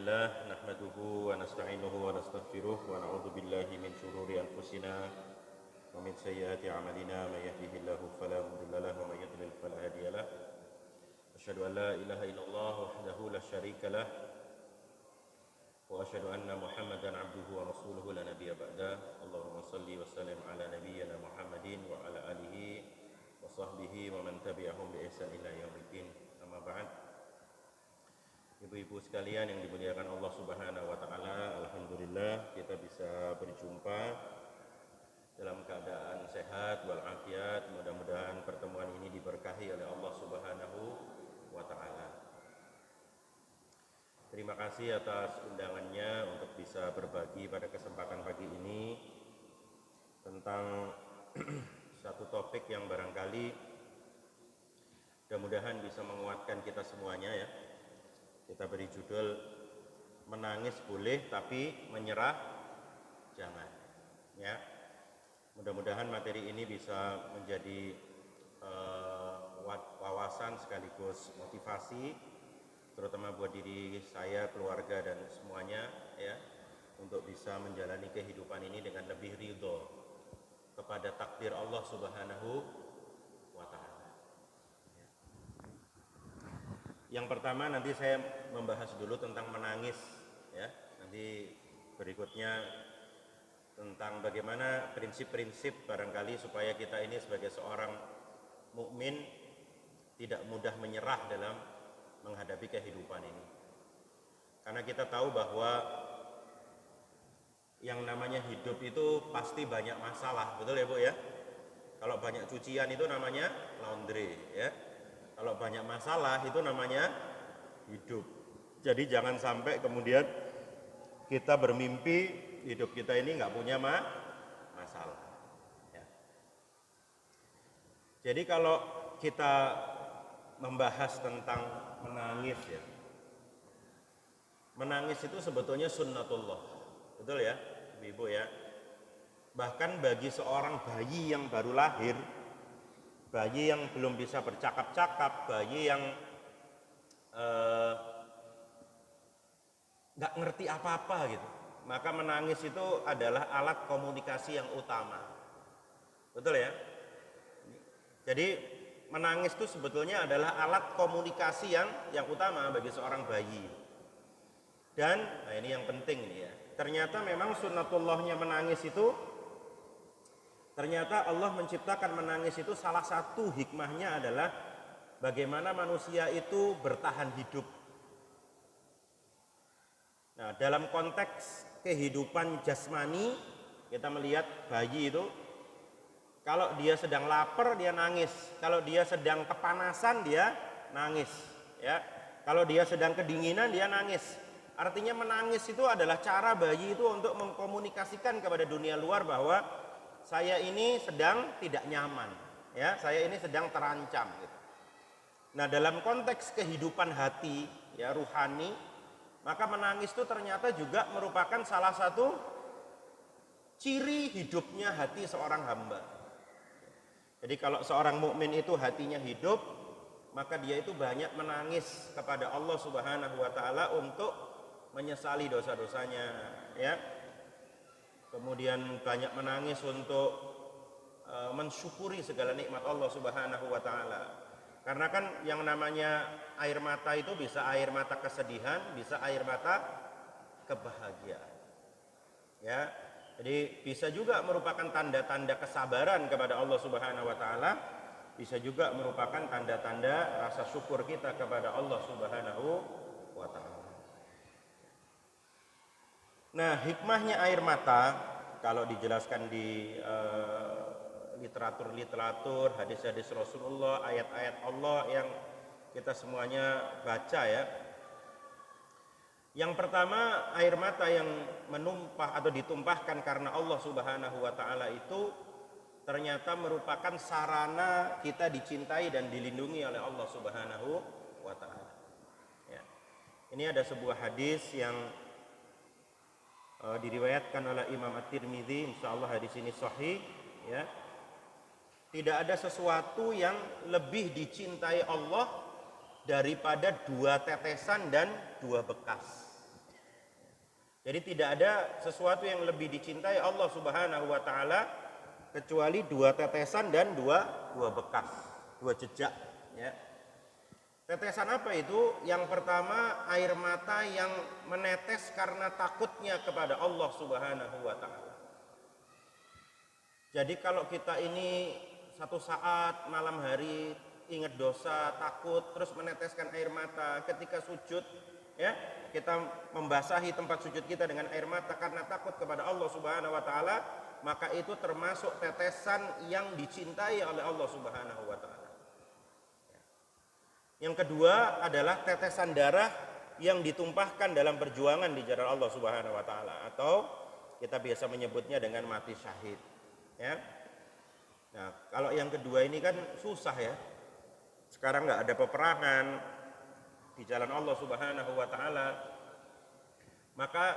Alhamdulillah nahmaduhu wa nasta'inuhu wa nastaghfiruh wa na'udzu billahi min shururi anfusina wa min sayyiati a'malina may yahdihillahu fala mudilla lahu wa may yudlil fala hadiya lahu. Asyhadu an la ilaha illallah wahdahu la syarika lah wa asyhadu anna Muhammadan 'abduhu wa rasuluhu la nabiyya ba'da. Allahumma shalli wa sallim ala nabiyyina Muhammadin wa ala alihi wa sahbihi wa man tabi'ahum bi ihsan ila yaumiddin. Amma ba'd. Ibu-ibu sekalian yang dimuliakan Allah Subhanahu wa taala, alhamdulillah kita bisa berjumpa dalam keadaan sehat walafiat. Mudah-mudahan pertemuan ini diberkahi oleh Allah Subhanahu wa taala. Terima kasih atas undangannya untuk bisa berbagi pada kesempatan pagi ini tentang satu topik yang barangkali mudah-mudahan bisa menguatkan kita semuanya ya. Kita beri judul menangis boleh tapi menyerah jangan ya. Mudah-mudahan materi ini bisa menjadi wawasan sekaligus motivasi terutama buat diri saya, keluarga dan semuanya ya, untuk bisa menjalani kehidupan ini dengan lebih ridho kepada takdir Allah Subhanahu wa taala. Yang pertama nanti saya membahas dulu tentang menangis ya. Nanti berikutnya tentang bagaimana prinsip-prinsip barangkali supaya kita ini sebagai seorang mukmin tidak mudah menyerah dalam menghadapi kehidupan ini. Karena kita tahu bahwa yang namanya hidup itu pasti banyak masalah, betul ya Bu ya? Kalau banyak cucian itu namanya laundry ya. Kalau banyak masalah itu namanya hidup. Jadi jangan sampai kemudian kita bermimpi hidup kita ini nggak punya masalah. Ya. Jadi kalau kita membahas tentang menangis ya, menangis itu sebetulnya sunnatullah, betul ya, ibu ya. Bahkan bagi seorang bayi yang baru lahir, bayi yang belum bisa bercakap-cakap, bayi yang nggak ngerti apa-apa gitu, maka menangis itu adalah alat komunikasi yang utama, betul ya. Jadi menangis itu sebetulnya adalah alat komunikasi yang utama bagi seorang bayi. Dan nah ini yang penting nih ya, ternyata memang sunnatullahnya menangis itu, ternyata Allah menciptakan menangis itu salah satu hikmahnya adalah bagaimana manusia itu bertahan hidup. Nah, dalam konteks kehidupan jasmani kita melihat bayi itu kalau dia sedang lapar dia nangis, kalau dia sedang kepanasan dia nangis, ya. Kalau dia sedang kedinginan dia nangis. Artinya menangis itu adalah cara bayi itu untuk mengkomunikasikan kepada dunia luar bahwa saya ini sedang tidak nyaman, ya, saya ini sedang terancam. Gitu. Nah, dalam konteks kehidupan hati, ya, ruhani, maka menangis itu ternyata juga merupakan salah satu ciri hidupnya hati seorang hamba. Jadi kalau seorang mukmin itu hatinya hidup, maka dia itu banyak menangis kepada Allah Subhanahu wa taala untuk menyesali dosa-dosanya, ya. Kemudian banyak menangis untuk mensyukuri segala nikmat Allah Subhanahu wa taala. Karena kan yang namanya air mata itu bisa air mata kesedihan, bisa air mata kebahagiaan. Ya. Jadi bisa juga merupakan tanda-tanda kesabaran kepada Allah Subhanahu wa taala, bisa juga merupakan tanda-tanda rasa syukur kita kepada Allah Subhanahu wa taala. Nah, hikmahnya air mata kalau dijelaskan di literatur-literatur, hadis-hadis Rasulullah, ayat-ayat Allah yang kita semuanya baca ya. Yang pertama, air mata yang menumpah atau ditumpahkan karena Allah Subhanahu wa taala itu ternyata merupakan sarana kita dicintai dan dilindungi oleh Allah Subhanahu wa taala. Ya. Ini ada sebuah hadis yang diriwayatkan oleh Imam At-Tirmidzi, insyaallah hadis ini sahih ya. Tidak ada sesuatu yang lebih dicintai Allah daripada dua tetesan dan dua bekas. Jadi tidak ada sesuatu yang lebih dicintai Allah Subhanahu wa taala kecuali dua tetesan dan dua bekas, dua jejak, ya. Tetesan apa itu? Yang pertama, air mata yang menetes karena takutnya kepada Allah Subhanahu wa taala. Jadi kalau kita ini satu saat malam hari ingat dosa, takut, terus meneteskan air mata ketika sujud, ya, kita membasahi tempat sujud kita dengan air mata karena takut kepada Allah Subhanahu wa taala, maka itu termasuk tetesan yang dicintai oleh Allah Subhanahu wa taala. Yang kedua adalah tetesan darah yang ditumpahkan dalam perjuangan di jalan Allah Subhanahu wa taala, atau kita biasa menyebutnya dengan mati syahid, ya. Nah, kalau yang kedua ini kan susah, ya. Sekarang nggak ada peperangan di jalan Allah Subhanahu wa taala. Maka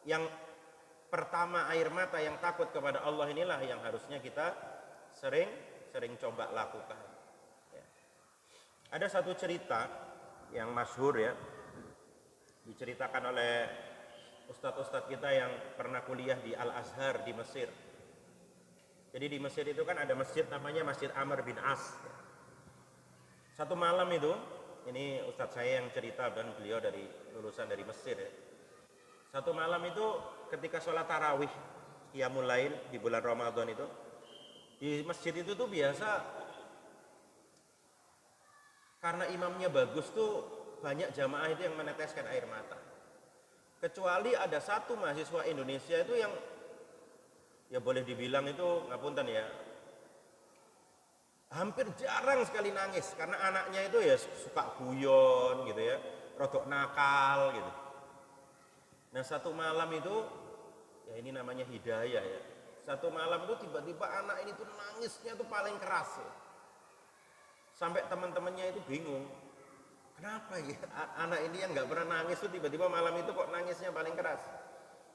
yang pertama, air mata yang takut kepada Allah inilah yang harusnya kita sering coba lakukan. Ya. Ada satu cerita yang masyhur, ya, diceritakan oleh ustadz-ustadz kita yang pernah kuliah di Al-Azhar di Mesir. Jadi di Mesir itu kan ada masjid namanya Masjid Amr bin As. Satu malam itu, ini ustadz saya yang cerita dan beliau lulusan dari Mesir, ya. Satu malam itu ketika sholat tarawih qiyamul lail di bulan Ramadan itu, di masjid itu tuh biasa karena imamnya bagus tuh banyak jamaah itu yang meneteskan air mata. Kecuali ada satu mahasiswa Indonesia itu yang ya boleh dibilang itu ngapunten, ya, hampir jarang sekali nangis karena anaknya itu ya suka guyon gitu, ya, rodok nakal gitu. Nah, satu malam itu, ya ini namanya hidayah, ya. Satu malam itu tiba-tiba anak ini tuh nangisnya tuh paling keras, ya. Sampai teman-temannya itu bingung. Kenapa ya anak ini yang nggak pernah nangis tuh tiba-tiba malam itu kok nangisnya paling keras?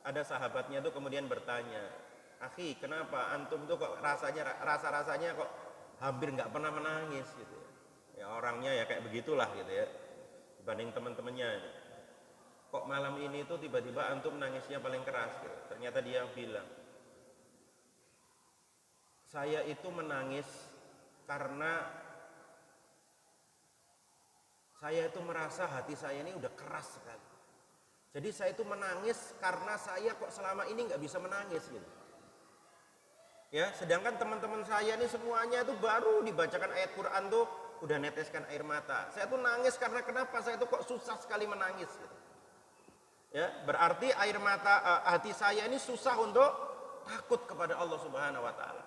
Ada sahabatnya tuh kemudian bertanya, "Akhi, kenapa antum tuh kok rasa-rasanya kok hampir nggak pernah menangis gitu, ya?" Ya orangnya ya kayak begitulah gitu, ya, dibanding teman-temannya. Kok malam ini tuh tiba-tiba antum nangisnya paling keras gitu. Ternyata dia bilang, "Saya itu menangis karena saya itu merasa hati saya ini udah keras sekali. Jadi saya itu menangis karena saya kok selama ini nggak bisa menangis gitu. Ya, sedangkan teman-teman saya ini semuanya itu baru dibacakan ayat Quran tuh udah neteskan air mata. Saya tuh nangis karena kenapa? Saya tuh kok susah sekali menangis gitu. Ya, berarti air mata hati saya ini susah untuk takut kepada Allah Subhanahu wa taala.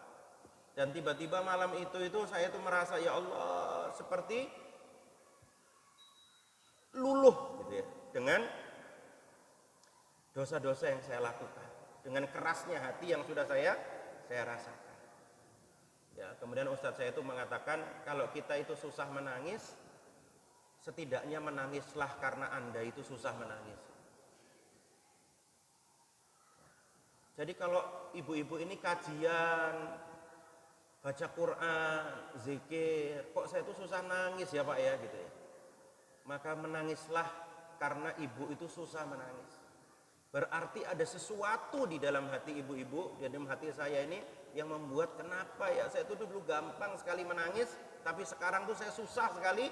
Dan tiba-tiba malam itu saya tuh merasa, ya Allah, seperti luluh gitu, ya, dengan dosa-dosa yang saya lakukan, dengan kerasnya hati yang sudah saya rasakan. Ya, kemudian ustadz saya itu mengatakan, kalau kita itu susah menangis, setidaknya menangislah karena Anda itu susah menangis. Jadi kalau ibu-ibu ini kajian, baca Quran, zikir, kok saya itu susah nangis ya Pak, ya gitu, ya. Maka menangislah karena ibu itu susah menangis. Berarti ada sesuatu di dalam hati ibu-ibu, di dalam hati saya ini yang membuat kenapa ya saya itu dulu gampang sekali menangis, tapi sekarang tuh saya susah sekali.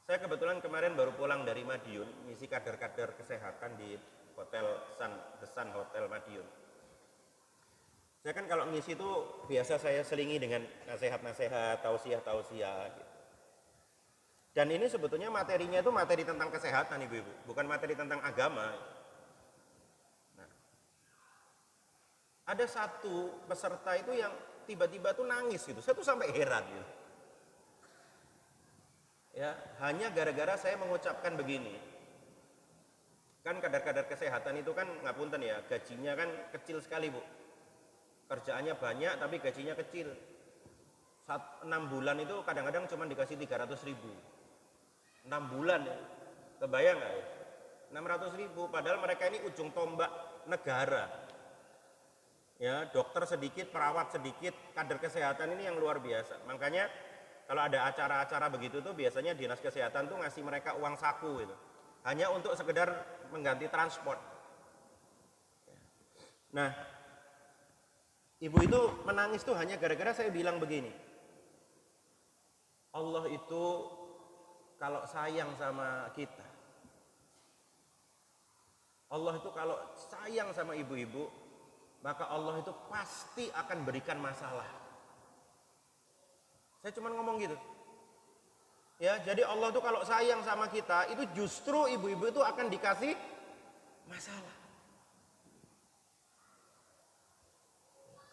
Saya kebetulan kemarin baru pulang dari Madiun, ngisi kader-kader kesehatan di Hotel The Sun Hotel Madiun. Saya kan kalau ngisi itu biasa saya selingi dengan nasihat-nasihat, tausiah-tausiah gitu. Dan ini sebetulnya materinya itu materi tentang kesehatan ibu-ibu, bukan materi tentang agama. Nah, ada satu peserta itu yang tiba-tiba tuh nangis gitu, saya tuh sampai heran gitu. Ya, hanya gara-gara saya mengucapkan begini. Kan kadar-kadar kesehatan itu kan ngapunten ya, gajinya kan kecil sekali Bu. Kerjaannya banyak tapi gajinya kecil. 6 bulan itu kadang-kadang cuma dikasih 300.000. 6 bulan ya. Kebayang nggak ya? 600.000, padahal mereka ini ujung tombak negara. Ya, dokter sedikit, perawat sedikit, kader kesehatan ini yang luar biasa. Makanya Kalau ada acara-acara begitu tuh biasanya dinas kesehatan tuh ngasih mereka uang saku itu. Hanya untuk sekedar mengganti transport. Nah, ibu itu menangis tuh hanya gara-gara saya bilang begini. Allah itu kalau sayang sama kita, Allah itu kalau sayang sama ibu-ibu, maka Allah itu pasti akan berikan masalah. Saya cuma ngomong gitu. Ya, jadi Allah itu kalau sayang sama kita, itu justru ibu-ibu itu akan dikasih masalah.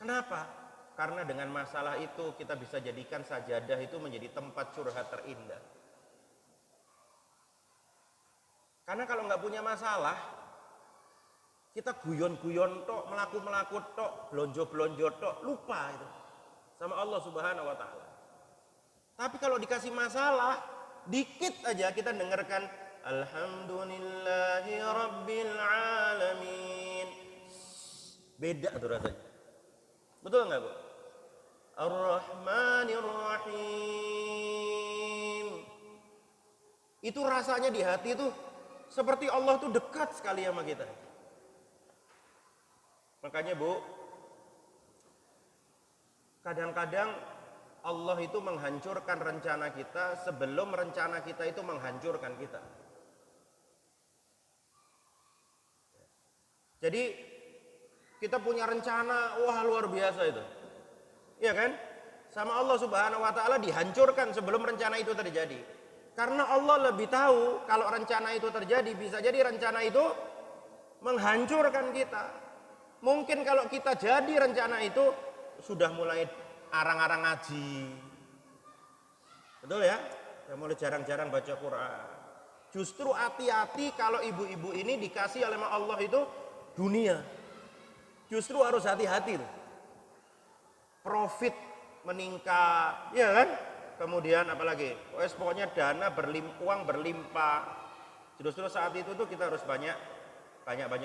Kenapa? Karena dengan masalah itu kita bisa jadikan sajadah itu menjadi tempat curhat terindah. Karena kalau nggak punya masalah, kita guyon-guyon tok, melaku-melaku tok, belonjo-belonjo tok, lupa itu sama Allah Subhanahu wa taala. Tapi kalau dikasih masalah, dikit aja kita dengarkan Alhamdulillahi Rabbil Alamin. Beda tuh rasanya. Betul nggak, Bu? Ar-Rahmanir Rahim. Itu rasanya di hati tuh seperti Allah tuh dekat sekali sama kita. Makanya, Bu, kadang-kadang Allah itu menghancurkan rencana kita sebelum rencana kita itu menghancurkan kita. Jadi kita punya rencana, wah luar biasa itu. Iya kan? Sama Allah Subhanahu wa taala dihancurkan sebelum rencana itu terjadi. Karena Allah lebih tahu kalau rencana itu terjadi, bisa jadi rencana itu menghancurkan kita. Mungkin kalau kita jadi rencana itu sudah mulai arang-arang ngaji. Betul ya? Sudah mulai jarang-jarang baca Quran. Justru hati-hati kalau ibu-ibu ini dikasih oleh Allah itu dunia. Justru harus hati-hati. Profit meningkat, ya kan? Kemudian apalagi? Pokoknya dana uang berlimpah. Justru saat itu tuh kita harus banyak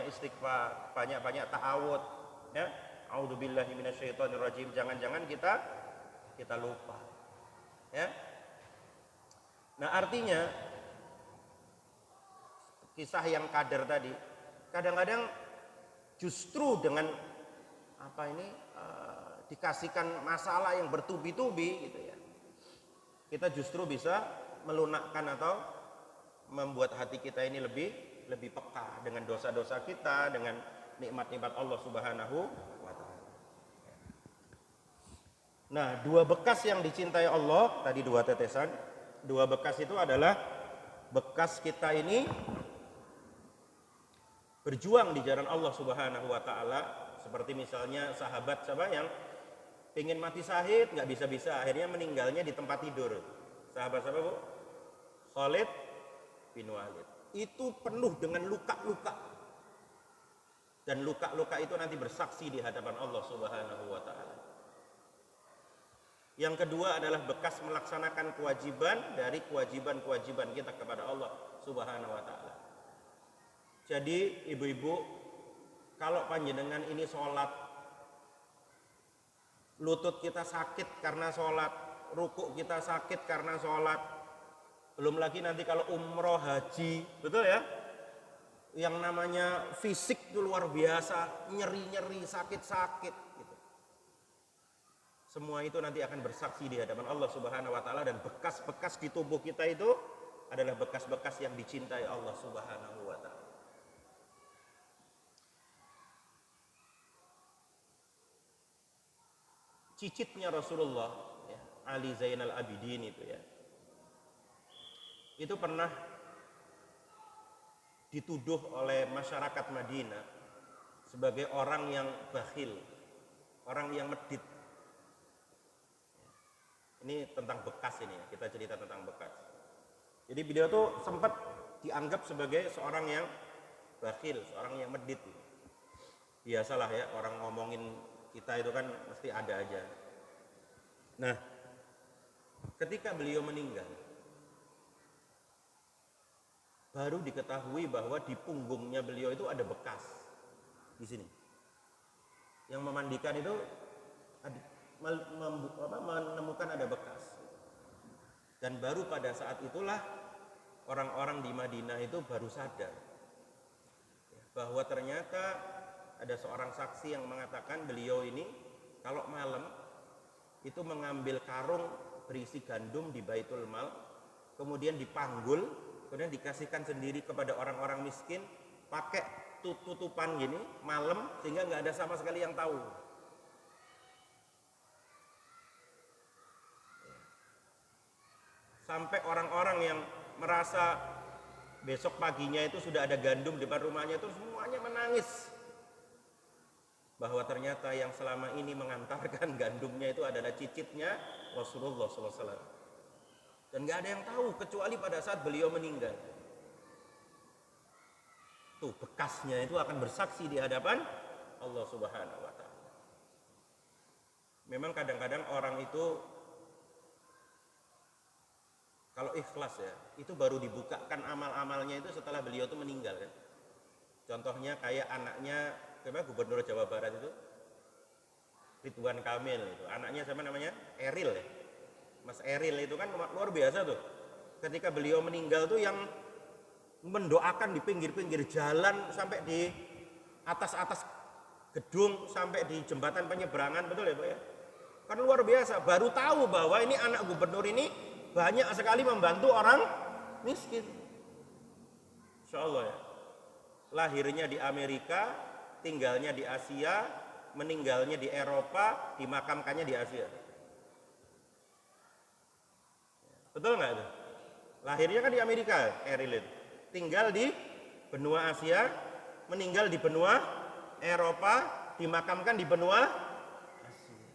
istighfar, banyak ta'awud, ya. A'udzubillahi minasyaitonirrajim. Jangan-jangan kita lupa. Ya. Nah, artinya kisah yang kader tadi, kadang-kadang justru dengan dikasihkan masalah yang bertubi-tubi gitu ya. Kita justru bisa melunakkan atau membuat hati kita ini lebih peka dengan dosa-dosa kita, dengan nikmat-nikmat Allah Subhanahu wa taala. Nah, dua bekas yang dicintai Allah, tadi dua tetesan. Dua bekas itu adalah bekas kita ini berjuang di jalan Allah Subhanahu wa taala, seperti misalnya sahabat siapa yang pengen mati syahid nggak bisa-bisa, akhirnya meninggalnya di tempat tidur. Sahabat siapa, Bu? Khalid bin Walid. Itu penuh dengan luka-luka. Dan luka-luka itu nanti bersaksi di hadapan Allah Subhanahu wa taala. Yang kedua adalah bekas melaksanakan kewajiban dari kewajiban-kewajiban kita kepada Allah Subhanahu wa taala. Jadi ibu-ibu, kalau panjenengan ini sholat, lutut kita sakit karena sholat, rukuk kita sakit karena sholat, belum lagi nanti kalau umroh haji, betul ya? Yang namanya fisik itu luar biasa, nyeri-nyeri, sakit-sakit gitu. Semua itu nanti akan bersaksi di hadapan Allah Subhanahu wa taala, dan bekas-bekas di tubuh kita itu adalah bekas-bekas yang dicintai Allah Subhanahu wa taala. Cicitnya Rasulullah, ya, Ali Zainal Abidin itu ya, itu pernah dituduh oleh masyarakat Madinah sebagai orang yang bakhil, orang yang medit. Ini tentang bekas ini ya, kita cerita tentang bekas. Jadi beliau tuh sempat dianggap sebagai seorang yang bakhil, seorang yang medit. Biasalah ya, orang ngomongin kita itu kan mesti ada aja. Nah, ketika beliau meninggal, baru diketahui bahwa di punggungnya beliau itu ada bekas di sini. Yang memandikan itu menemukan ada bekas. Dan baru pada saat itulah orang-orang di Madinah itu baru sadar bahwa ternyata ada seorang saksi yang mengatakan beliau ini kalau malam itu mengambil karung berisi gandum di Baitul Mal, kemudian dipanggul, kemudian dikasihkan sendiri kepada orang-orang miskin pakai tutupan gini malam, sehingga nggak ada sama sekali yang tahu. Sampai orang-orang yang merasa besok paginya itu sudah ada gandum di depan rumahnya itu semuanya menangis bahwa ternyata yang selama ini mengantarkan gandumnya itu adalah cicitnya Rasulullah SAW. Dan nggak ada yang tahu kecuali pada saat beliau meninggal. Tuh bekasnya itu akan bersaksi di hadapan Allah Subhanahu wa Ta'ala. Memang kadang-kadang orang itu kalau ikhlas ya, itu baru dibukakan amal-amalnya itu setelah beliau itu meninggal kan. Contohnya kayak anaknya Gubernur Jawa Barat itu Ridwan Kamil itu. Anaknya siapa namanya? Eril ya. Mas Eril itu kan luar biasa tuh. Ketika beliau meninggal tuh yang mendoakan di pinggir-pinggir jalan sampai di atas-atas gedung sampai di jembatan penyeberangan, betul ya Pak ya? Kan luar biasa, baru tahu bahwa ini anak gubernur ini banyak sekali membantu orang miskin. Insya Allah ya. Lahirnya di Amerika, tinggalnya di Asia, meninggalnya di Eropa, dimakamkannya di Asia. Betul nggak itu? Lahirnya kan di Amerika, Eril, tinggal di benua Asia, meninggal di benua Eropa, dimakamkan di benua Asia.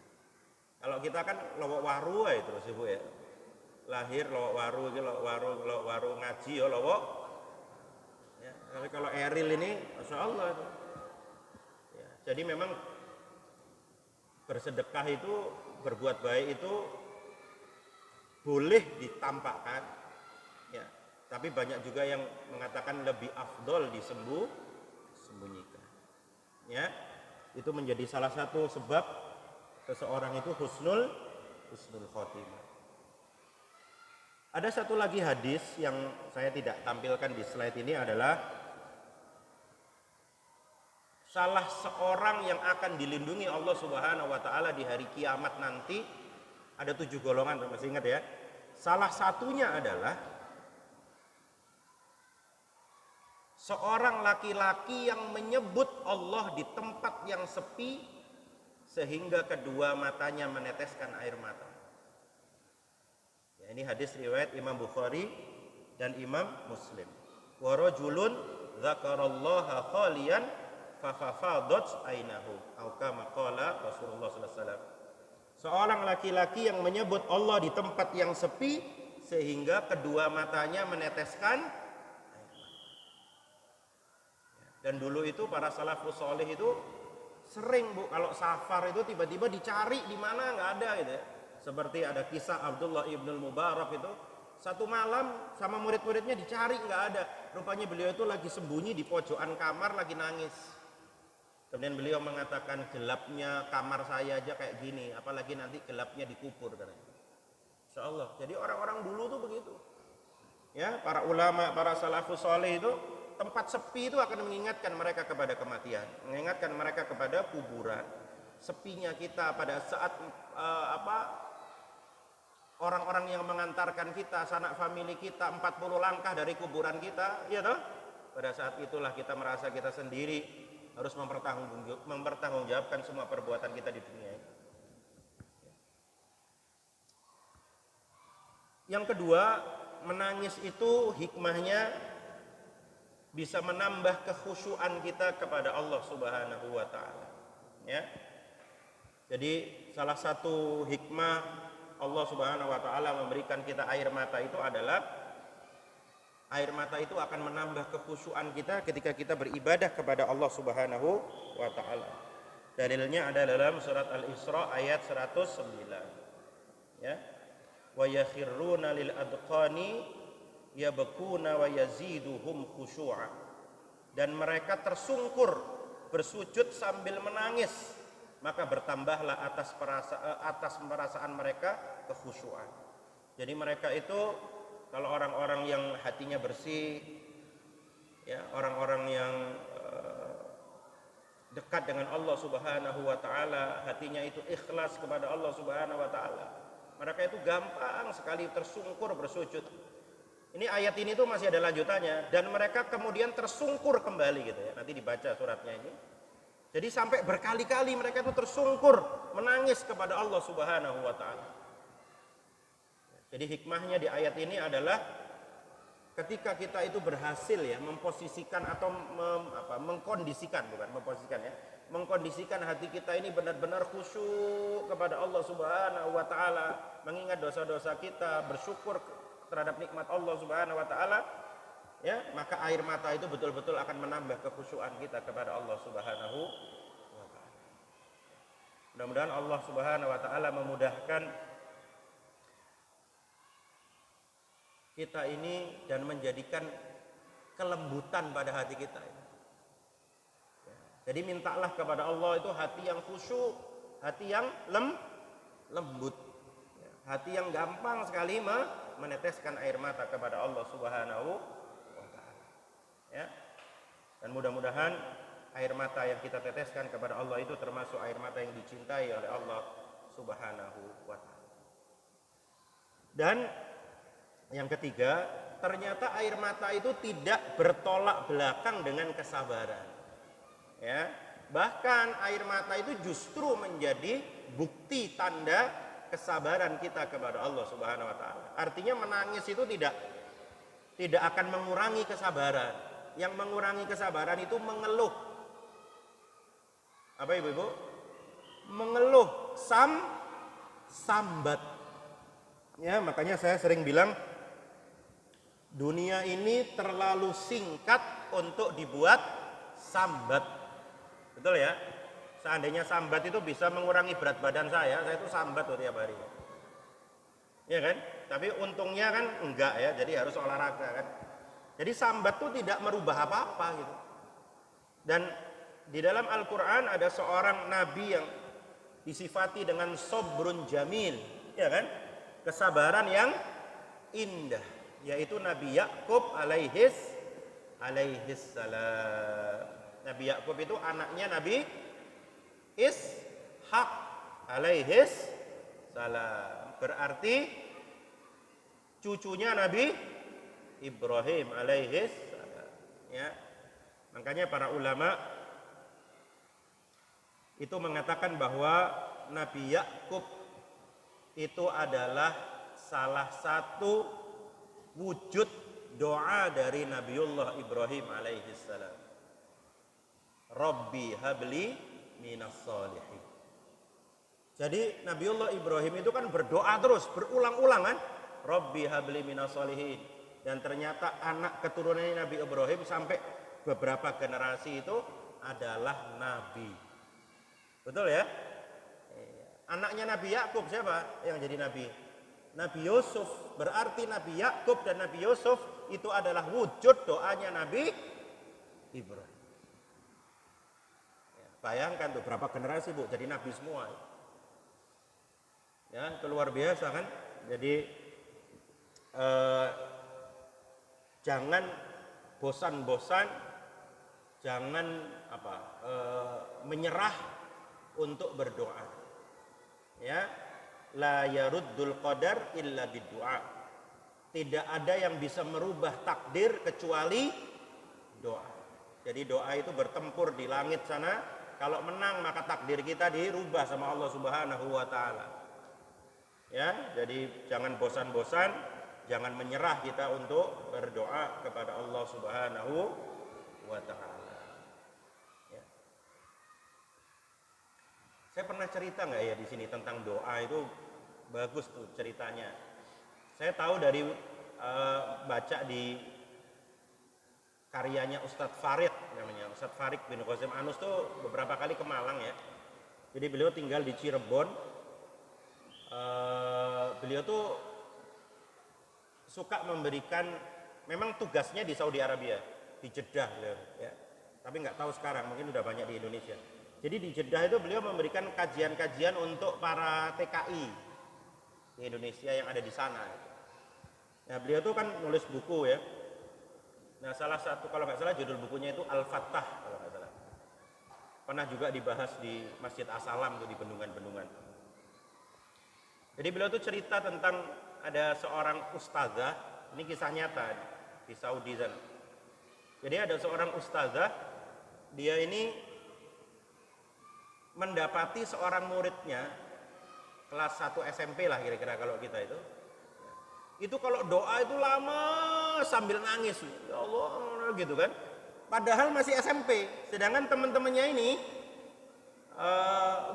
Kalau kita kan lowok waru ya terus ibu ya. Lahir lowok waru ngaji ya lowok. Ya, tapi kalau Eril ini, masya Allah. Ya, jadi memang bersedekah itu, berbuat baik itu boleh ditampakkan, ya. Tapi banyak juga yang mengatakan lebih afdol disembunyikan. Ya, itu menjadi salah satu sebab seseorang itu husnul khotimah. Ada satu lagi hadis yang saya tidak tampilkan di slide ini adalah salah seorang yang akan dilindungi Allah Subhanahu wa Ta'ala di hari kiamat nanti. Ada 7 golongan, masih ingat ya. Salah satunya adalah seorang laki-laki yang menyebut Allah di tempat yang sepi sehingga kedua matanya meneteskan air mata. Ini hadis riwayat Imam Bukhari dan Imam Muslim. Wa rajulun dzakarallaha khaliyan fafafadat ainahu atau kama qala Rasulullah sallallahu alaihi wasallam. Seorang laki-laki yang menyebut Allah di tempat yang sepi sehingga kedua matanya meneteskan air mata. Dan dulu itu para salafus saleh itu sering Bu kalau safar itu tiba-tiba dicari di mana nggak ada gitu ya. Seperti ada kisah Abdullah ibnul Mubarak itu satu malam sama murid-muridnya dicari nggak ada. Rupanya beliau itu lagi sembunyi di pojokan kamar lagi nangis. Kemudian beliau mengatakan gelapnya kamar saya aja kayak gini, apalagi nanti gelapnya dikubur katanya. Insya Allah. Jadi orang-orang dulu tuh begitu. Ya, para ulama, para salafus saleh itu tempat sepi itu akan mengingatkan mereka kepada kematian, mengingatkan mereka kepada kuburan. Sepinya kita pada saat orang-orang yang mengantarkan kita, sanak famili kita 40 langkah dari kuburan kita, ya toh? Pada saat itulah kita merasa kita sendiri harus mempertanggungjawabkan semua perbuatan kita di dunia ini. Yang kedua, menangis itu hikmahnya bisa menambah kekhusyuan kita kepada Allah Subhanahu wa Ta'ala. Ya. Jadi salah satu hikmah Allah Subhanahu wa Ta'ala memberikan kita air mata itu adalah air mata itu akan menambah kekhusyuan kita ketika kita beribadah kepada Allah Subhanahu wa Ta'ala. Dalilnya ada dalam surat Al-Isra ayat 109. Ya. Wa yakhirruna lil adqani yabkuna wa yaziduhum khusyu'a. Dan mereka tersungkur bersujud sambil menangis, maka bertambahlah atas perasaan mereka kekhusyuan. Jadi mereka itu kalau orang-orang yang hatinya bersih, ya, orang-orang yang dekat dengan Allah Subhanahu wa taala, hatinya itu ikhlas kepada Allah Subhanahu wa taala, mereka itu gampang sekali tersungkur bersujud. Ini ayat ini tuh masih ada lanjutannya, dan mereka kemudian tersungkur kembali gitu ya. Nanti dibaca suratnya ini. Jadi sampai berkali-kali mereka itu tersungkur menangis kepada Allah Subhanahu wa taala. Jadi hikmahnya di ayat ini adalah ketika kita itu berhasil ya memposisikan atau mengkondisikan, bukan memposisikan ya, mengkondisikan hati kita ini benar-benar khusyuk kepada Allah Subhanahu wa taala, mengingat dosa-dosa kita, bersyukur terhadap nikmat Allah Subhanahu wa taala, ya, maka air mata itu betul-betul akan menambah kekhusyuan kita kepada Allah Subhanahu wa taala. Mudah-mudahan Allah Subhanahu wa taala memudahkan kita ini dan menjadikan kelembutan pada hati kita. Jadi mintalah kepada Allah itu hati yang khusyuk, hati yang lembut, hati yang gampang sekali meneteskan air mata kepada Allah Subhanahu wa taala. Ya. Dan mudah-mudahan air mata yang kita teteskan kepada Allah itu termasuk air mata yang dicintai oleh Allah Subhanahu wa taala. Dan yang ketiga, ternyata air mata itu tidak bertolak belakang dengan kesabaran. Ya, bahkan air mata itu justru menjadi bukti tanda kesabaran kita kepada Allah Subhanahu wa taala. Artinya menangis itu tidak akan mengurangi kesabaran. Yang mengurangi kesabaran itu mengeluh. Apa Ibu-ibu? Mengeluh, sambat. Ya, makanya saya sering bilang dunia ini terlalu singkat untuk dibuat sambat. Betul ya? Seandainya sambat itu bisa mengurangi berat badan saya itu sambat tuh tiap hari. Ya kan? Tapi untungnya kan enggak ya, jadi harus olahraga kan. Jadi sambat tuh tidak merubah apa-apa gitu. Dan di dalam Al-Quran ada seorang nabi yang disifati dengan sobrun jamil, ya kan? Kesabaran yang indah, yaitu Nabi Yakub alaihis salam. Nabi Yakub itu anaknya Nabi Ishak alaihis salam, berarti cucunya Nabi Ibrahim alaihis salam. Ya, makanya para ulama itu mengatakan bahwa Nabi Yakub itu adalah salah satu wujud doa dari Nabiullah Ibrahim alaihis salam. Rabbi habli minas solihin. Jadi Nabiullah Ibrahim itu kan berdoa terus, berulang-ulang kan, Rabbi habli minas solihin. Dan ternyata anak keturunannya Nabi Ibrahim sampai beberapa generasi itu adalah nabi. Betul ya? Anaknya Nabi Yakub siapa yang jadi nabi? Nabi Yusuf. Berarti Nabi Yakub dan Nabi Yusuf itu adalah wujud doanya Nabi Ibrahim. Bayangkan tuh berapa generasi Bu jadi nabi semua. Ya, itu luar biasa kan? Jadi jangan bosan-bosan, jangan menyerah untuk berdoa. Ya, la yaruddul qadar illa biddu'a. Tidak ada yang bisa merubah takdir kecuali doa. Jadi doa itu bertempur di langit sana. Kalau menang maka takdir kita dirubah sama Allah Subhanahu wa taala. Ya, jadi jangan bosan-bosan, jangan menyerah kita untuk berdoa kepada Allah Subhanahu wa taala. Ya. Saya pernah cerita nggak ya di sini tentang doa itu bagus tuh ceritanya. Saya tahu dari baca di karyanya Ustadz Farid namanya, Ustadz Farid bin Qasim Anus tuh beberapa kali ke Malang ya. Jadi beliau tinggal di Cirebon. Beliau tuh suka memberikan, memang tugasnya di Saudi Arabia, di Jeddah beliau ya. Tapi nggak tahu sekarang, mungkin udah banyak di Indonesia. Jadi di Jeddah itu beliau memberikan kajian-kajian untuk para TKI di Indonesia yang ada di sana. Nah beliau tuh kan nulis buku ya. Nah salah satu kalau nggak salah judul bukunya itu Al-Fattah kalau nggak salah. Pernah juga dibahas di Masjid As-Salam tuh di Bendungan-Bendungan. Jadi beliau tuh cerita tentang ada seorang ustazah, ini kisah nyata di Saudi sana. Jadi ada seorang ustazah, dia ini mendapati seorang muridnya kelas 1 SMP lah kira-kira kalau kita itu kalau doa itu lama sambil nangis, ya Allah gitu kan, padahal masih SMP, sedangkan teman-temannya ini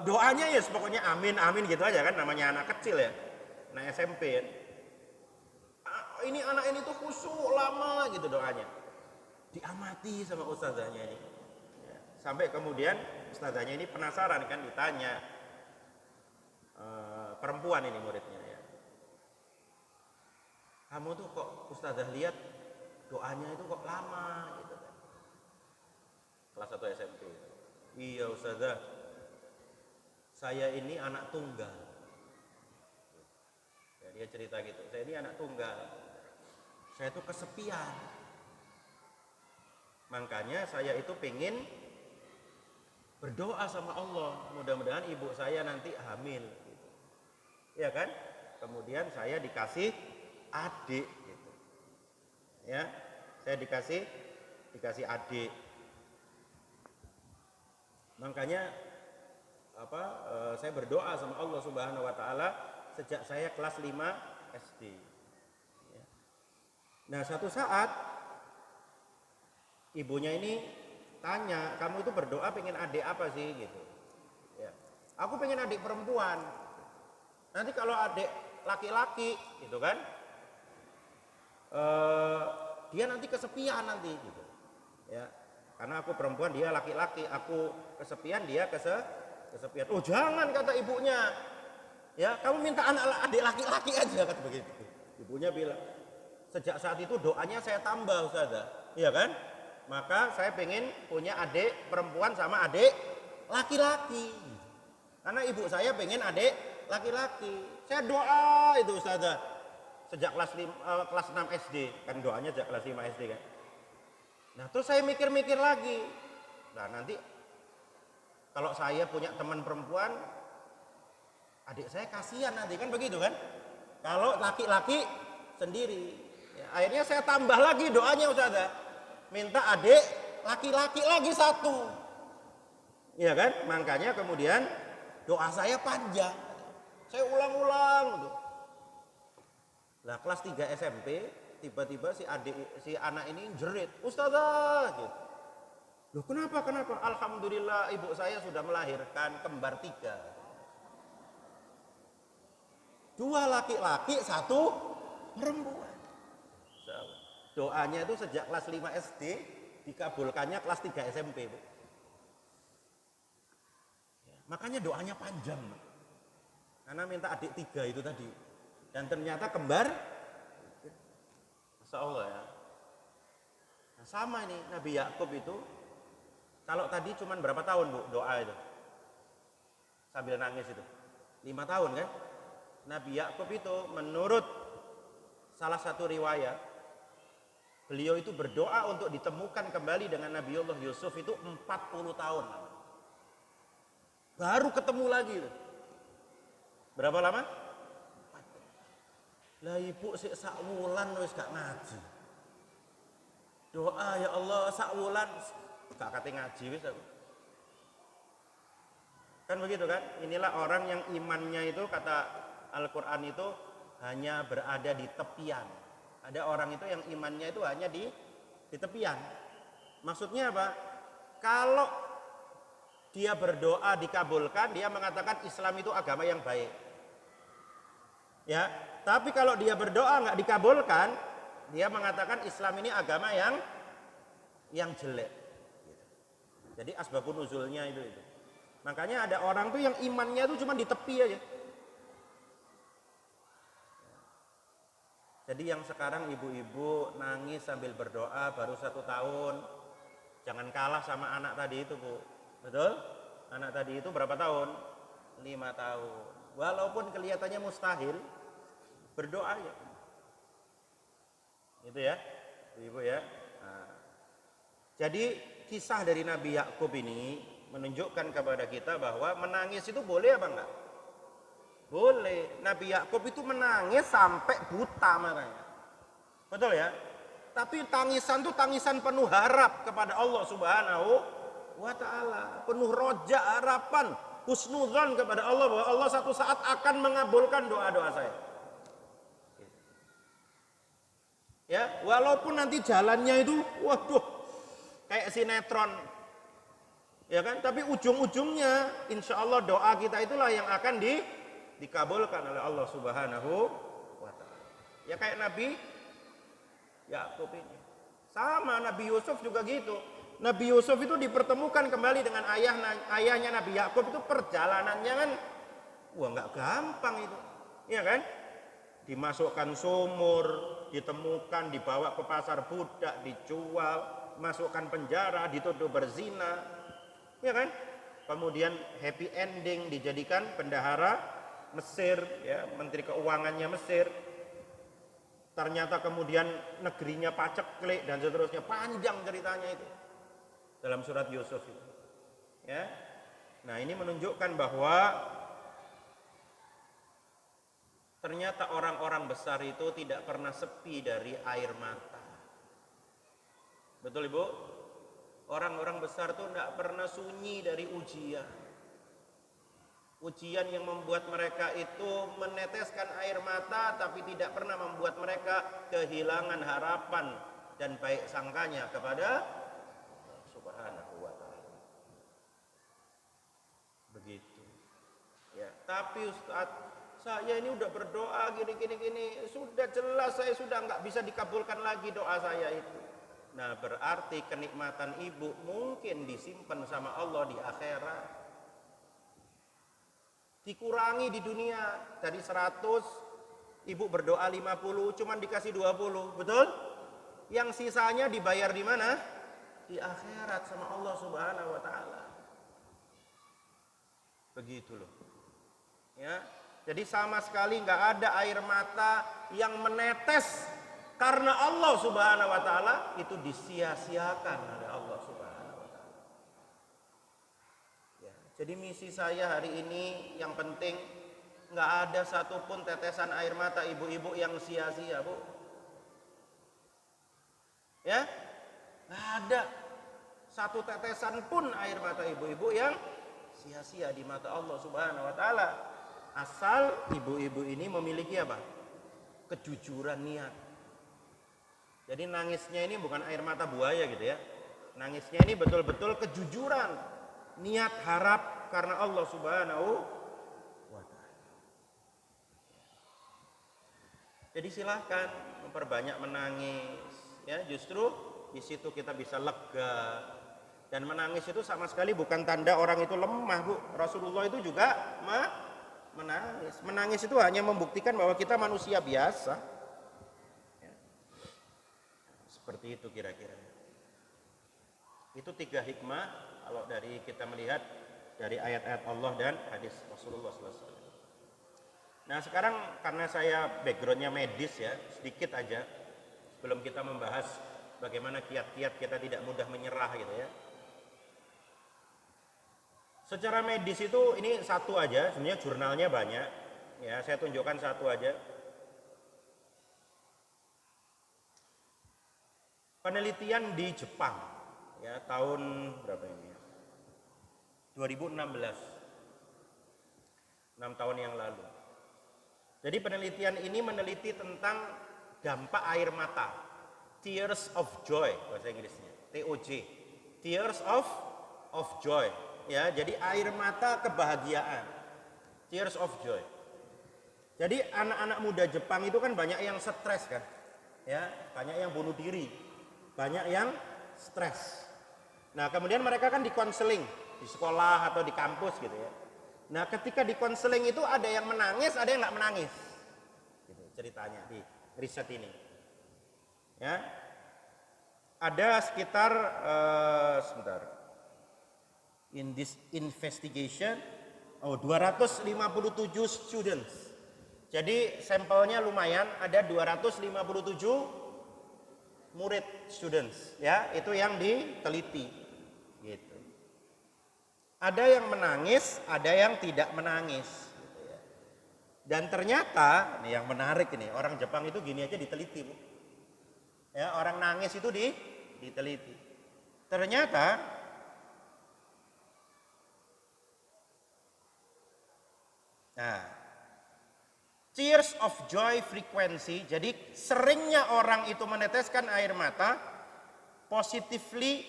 doanya ya pokoknya amin amin gitu aja kan, namanya anak kecil ya, anak SMP ya. Ini anak ini tuh khusyuk lama gitu doanya, diamati sama ustazahnya ini. Sampai kemudian ustazahnya ini penasaran kan, ditanya perempuan ini muridnya ya, kamu tuh kok ustazah lihat doanya itu kok lama gitu kan, kelas 1 SMP. Iya ustazah, saya ini anak tunggal ya, dia cerita gitu, saya ini anak tunggal, saya tuh kesepian, makanya saya itu pengen berdoa sama Allah, mudah-mudahan ibu saya nanti hamil gitu. Ya kan? Kemudian saya dikasih adik gitu. Ya, saya dikasih adik. Makanya saya berdoa sama Allah Subhanahu wa taala sejak saya kelas 5 SD. Ya. Nah, satu saat ibunya ini tanya, kamu itu berdoa pengen adik apa sih gitu ya, aku pengen adik perempuan, nanti kalau adik laki-laki gitu kan dia nanti kesepian nanti gitu ya, karena aku perempuan dia laki-laki, aku kesepian dia kesepian. Oh jangan, kata ibunya ya, kamu minta adik laki-laki aja, kata begitu. Ibunya bilang, sejak saat itu doanya saya tambah ustazah, iya kan, maka saya pengen punya adik perempuan sama adik laki-laki, karena ibu saya pengen adik laki-laki. Saya doa itu ustazah sejak kelas 6 SD kan, doanya sejak kelas 5 SD kan. Nah terus saya mikir-mikir lagi, nah nanti kalau saya punya teman perempuan, adik saya kasihan nanti kan, begitu kan, kalau laki-laki sendiri ya, akhirnya saya tambah lagi doanya ustazah, minta adik laki-laki lagi satu, ya kan. Makanya kemudian doa saya panjang, saya ulang-ulang gitu. Nah kelas 3 SMP tiba-tiba si anak ini jerit, ustazah gitu. Loh kenapa? Alhamdulillah ibu saya sudah melahirkan kembar 3, 2 laki-laki 1 perempuan. Doanya itu sejak kelas 5 SD, dikabulkannya kelas 3 SMP, Bu. Ya, makanya doanya panjang, Bu. Karena minta adik 3 itu tadi. Dan ternyata kembar. Masya Allah ya. Nah, sama ini Nabi Yakub itu, kalau tadi cuman berapa tahun Bu doa itu? Sambil nangis itu. 5 tahun kan? Nabi Yakub itu menurut salah satu riwayat, beliau itu berdoa untuk ditemukan kembali dengan Nabiullah Yusuf itu 40 tahun. Baru ketemu lagi. Berapa lama? Lah ibu sik sak wulan wis gak ngaji. Doa ya Allah sak wulan gak kate ngaji wis aku. Kan begitu kan? Inilah orang yang imannya itu, kata Al-Qur'an itu hanya berada di tepian. Ada orang itu yang imannya itu hanya di tepian. Maksudnya apa? Kalau dia berdoa dikabulkan, dia mengatakan Islam itu agama yang baik. Ya, tapi kalau dia berdoa nggak dikabulkan, dia mengatakan Islam ini agama yang jelek. Jadi asbabun nuzulnya itu. Makanya ada orang tuh yang imannya tuh cuma di tepi aja. Jadi yang sekarang ibu-ibu nangis sambil berdoa baru 1 tahun, jangan kalah sama anak tadi itu, Bu. Betul? Anak tadi itu berapa tahun? 5 tahun. Walaupun kelihatannya mustahil, berdoa ya. Itu ya, Ibu ya. Nah, jadi kisah dari Nabi Yakub ini menunjukkan kepada kita bahwa menangis itu boleh apa enggak? Boleh. Nabi Yakub itu menangis sampai buta matanya. Betul ya? Tapi tangisan itu tangisan penuh harap kepada Allah Subhanahu wa taala, penuh roja harapan, husnudzon kepada Allah bahwa Allah satu saat akan mengabulkan doa-doa saya. Ya, walaupun nanti jalannya itu waduh kayak sinetron. Ya kan? Tapi ujung-ujungnya insya Allah doa kita itulah yang akan dikabulkan oleh Allah Subhanahu wa taala. Ya kayak Nabi Yakub ini. Sama Nabi Yusuf juga gitu. Nabi Yusuf itu dipertemukan kembali dengan ayahnya Nabi Yakub, itu perjalanannya kan nggak gampang itu. Iya kan? Dimasukkan sumur, ditemukan, dibawa ke pasar budak, dijual, masukkan penjara, dituduh berzina. Iya kan? Kemudian happy ending dijadikan bendahara Mesir, ya, menteri keuangannya Mesir. Ternyata kemudian negerinya paceklik dan seterusnya, panjang ceritanya itu dalam surat Yusuf itu. Ya. Nah, ini menunjukkan bahwa ternyata orang-orang besar itu tidak pernah sepi dari air mata. Betul Ibu? Orang-orang besar itu tidak pernah sunyi dari ujian. Ujian yang membuat mereka itu meneteskan air mata, tapi tidak pernah membuat mereka kehilangan harapan dan baik sangkanya kepada Subhanahu wa ta'ala. Begitu. Ya, tapi Ustaz, saya ini udah berdoa gini. Sudah jelas saya sudah nggak bisa dikabulkan lagi doa saya itu. Nah, berarti kenikmatan ibu mungkin disimpan sama Allah di akhirat. Dikurangi di dunia, dari 100 ibu berdoa 50, cuman dikasih 20, betul? Yang sisanya dibayar di mana? Di akhirat sama Allah Subhanahu wa taala. Begitu loh. Ya. Jadi sama sekali nggak ada air mata yang menetes karena Allah Subhanahu wa taala itu disia-siakan oleh Allah Subhanahu. Jadi misi saya hari ini yang penting nggak ada satupun tetesan air mata ibu-ibu yang sia-sia, Bu. Ya, nggak ada satu tetesan pun air mata ibu-ibu yang sia-sia di mata Allah Subhanahu wa taala. Asal ibu-ibu ini memiliki apa? Kejujuran niat. Jadi nangisnya ini bukan air mata buaya gitu ya. Nangisnya ini betul-betul kejujuran. Niat harap karena Allah Subhanahu wa ta'ala. Jadi silahkan memperbanyak menangis, ya, justru di situ kita bisa lega. Dan menangis itu sama sekali bukan tanda orang itu lemah, Bu. Rasulullah itu juga menangis. Menangis itu hanya membuktikan bahwa kita manusia biasa. Ya. Seperti itu kira-kira. Itu 3 hikmah kalau dari kita melihat dari ayat-ayat Allah dan hadis Rasulullah SAW. Nah sekarang karena saya backgroundnya medis ya, sedikit aja sebelum kita membahas bagaimana kiat-kiat kita tidak mudah menyerah gitu ya. Secara medis itu ini satu aja, sebenarnya jurnalnya banyak. Ya, saya tunjukkan satu aja. Penelitian di Jepang ya, tahun berapa ini ya? 2016, 6 tahun yang lalu. Jadi penelitian ini meneliti tentang dampak air mata, tears of joy bahasa Inggrisnya, TOJ, tears of joy. Ya, jadi air mata kebahagiaan, tears of joy. Jadi anak-anak muda Jepang itu kan banyak yang stres kan, ya, banyak yang bunuh diri, banyak yang stres. Nah kemudian mereka kan dikonseling di sekolah atau di kampus gitu ya. Nah ketika di konseling itu ada yang menangis, ada yang nggak menangis, gitu ceritanya di riset ini. Ya, ada sekitar sebentar. In this investigation, 257 students. Jadi sampelnya lumayan, ada 257 murid students ya, itu yang diteliti gitu. Ada yang menangis, ada yang tidak menangis gitu ya. Dan ternyata ini yang menarik ini, orang Jepang itu gini aja diteliti, Bu. Ya, orang nangis itu diteliti. Ternyata tears of joy frequency, jadi seringnya orang itu meneteskan air mata positively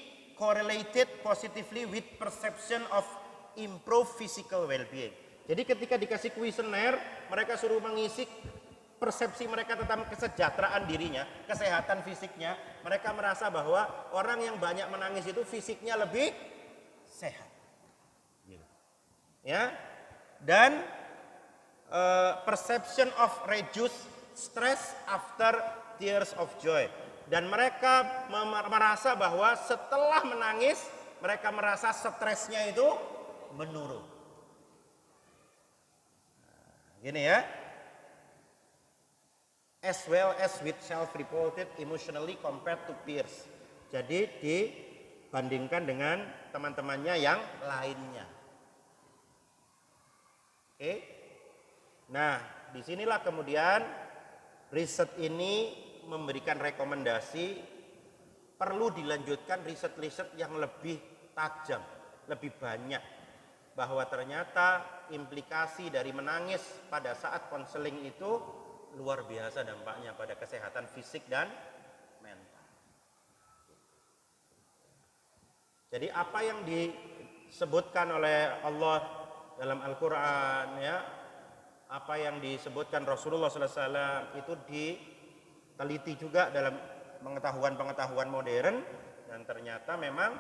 with perception of improved physical well-being. Jadi ketika dikasih kuesioner, mereka suruh mengisi persepsi mereka tentang kesejahteraan dirinya, kesehatan fisiknya, mereka merasa bahwa orang yang banyak menangis itu fisiknya lebih sehat. Ya. Dan perception of reduced stress after tears of joy. Dan mereka merasa bahwa setelah menangis, mereka merasa stresnya itu menurun. Gini ya. As well as with self-reported emotionally compared to peers. Jadi dibandingkan dengan teman-temannya yang lainnya. Oke. Nah, disinilah kemudian riset ini memberikan rekomendasi perlu dilanjutkan riset-riset yang lebih tajam, lebih banyak, bahwa ternyata implikasi dari menangis pada saat konseling itu luar biasa dampaknya pada kesehatan fisik dan mental. Jadi apa yang disebutkan oleh Allah dalam Al-Quran ya, apa yang disebutkan Rasulullah SAW itu diteliti juga dalam pengetahuan modern, dan ternyata memang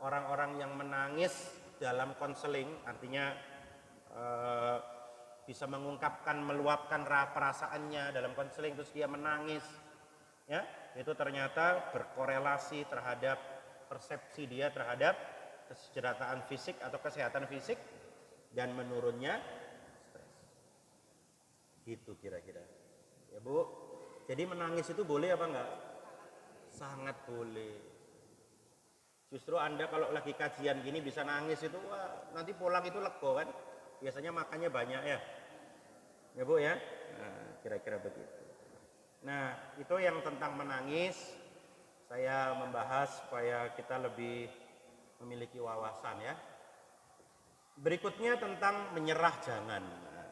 orang-orang yang menangis dalam konseling, artinya bisa mengungkapkan, meluapkan perasaannya dalam konseling terus dia menangis ya, itu ternyata berkorelasi terhadap persepsi dia terhadap kesejahteraan fisik atau kesehatan fisik dan menurunnya stres. Gitu kira-kira. Ya Bu, jadi menangis itu boleh apa enggak? Sangat boleh. Justru Anda kalau lagi kajian gini bisa nangis itu, wah, nanti pulang itu lego kan? Biasanya makannya banyak ya. Ya Bu ya. Nah, kira-kira begitu. Nah, itu yang tentang menangis. Saya membahas supaya kita lebih memiliki wawasan ya. Berikutnya tentang menyerah jangan. Nah,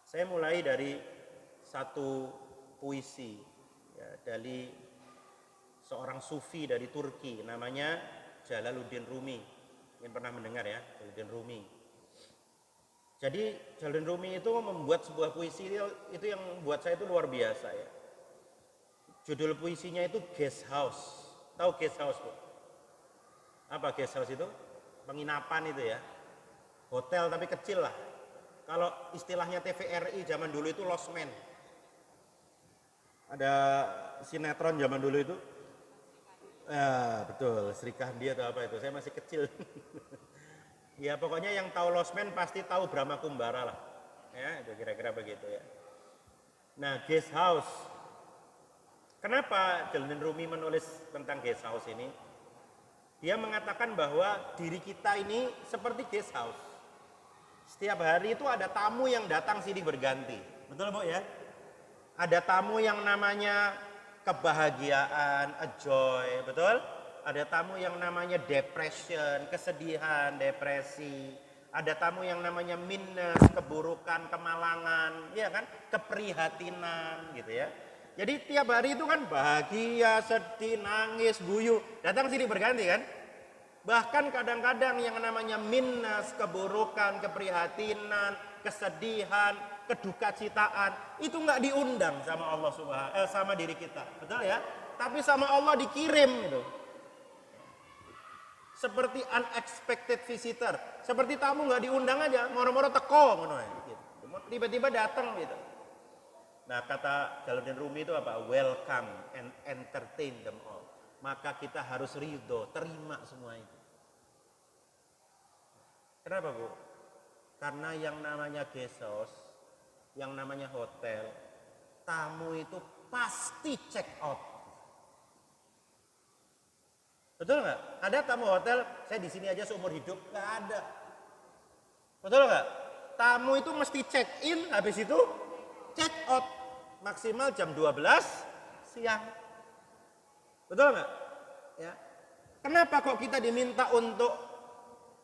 saya mulai dari satu puisi ya, dari seorang sufi dari Turki namanya Jalaluddin Rumi. Mungkin pernah mendengar ya, Jalaluddin Rumi. Jadi Jalaluddin Rumi itu membuat sebuah puisi itu yang buat saya itu luar biasa ya. Judul puisinya itu Guest House. Tahu guest house, Bu? Apa guest house itu? Penginapan itu ya. Hotel tapi kecil lah. Kalau istilahnya TVRI zaman dulu itu losmen. Ada sinetron zaman dulu itu. Ya, betul, Sri Kandi atau apa itu. Saya masih kecil. Ya pokoknya yang tahu losmen pasti tahu Brahma Kumbara lah. Ya, itu kira-kira begitu ya. Nah, guest house. Kenapa Jalaluddin Rumi menulis tentang guest house ini? Dia mengatakan bahwa diri kita ini seperti guest house. Setiap hari itu ada tamu yang datang silih berganti. Betul Bu ya? Ada tamu yang namanya kebahagiaan, a joy, betul? Ada tamu yang namanya depression, kesedihan, depresi. Ada tamu yang namanya minus, keburukan, kemalangan, ya kan? Keprihatinan gitu ya. Jadi tiap hari itu kan bahagia, sedih, nangis, guyu, datang sini berganti kan. Bahkan kadang-kadang yang namanya minus, keburukan, keprihatinan, kesedihan, kedukacitaan itu nggak diundang sama Allah sama diri kita, betul ya? Tapi sama Allah dikirim itu. Seperti unexpected visitor, seperti tamu nggak diundang aja, moro-moro teko, gitu. Tiba-tiba datang gitu. Nah kata Jalaluddin Rumi itu apa? Welcome and entertain them all. Maka kita harus ridho, terima semua itu. Kenapa Bu? Karena yang namanya guest house, yang namanya hotel, tamu itu pasti check out. Betul nggak? Ada tamu hotel, saya di sini aja seumur hidup, nggak ada. Betul nggak? Tamu itu mesti check in, habis itu check out maksimal jam 12 siang. Betul nggak? Ya. Kenapa kok kita diminta untuk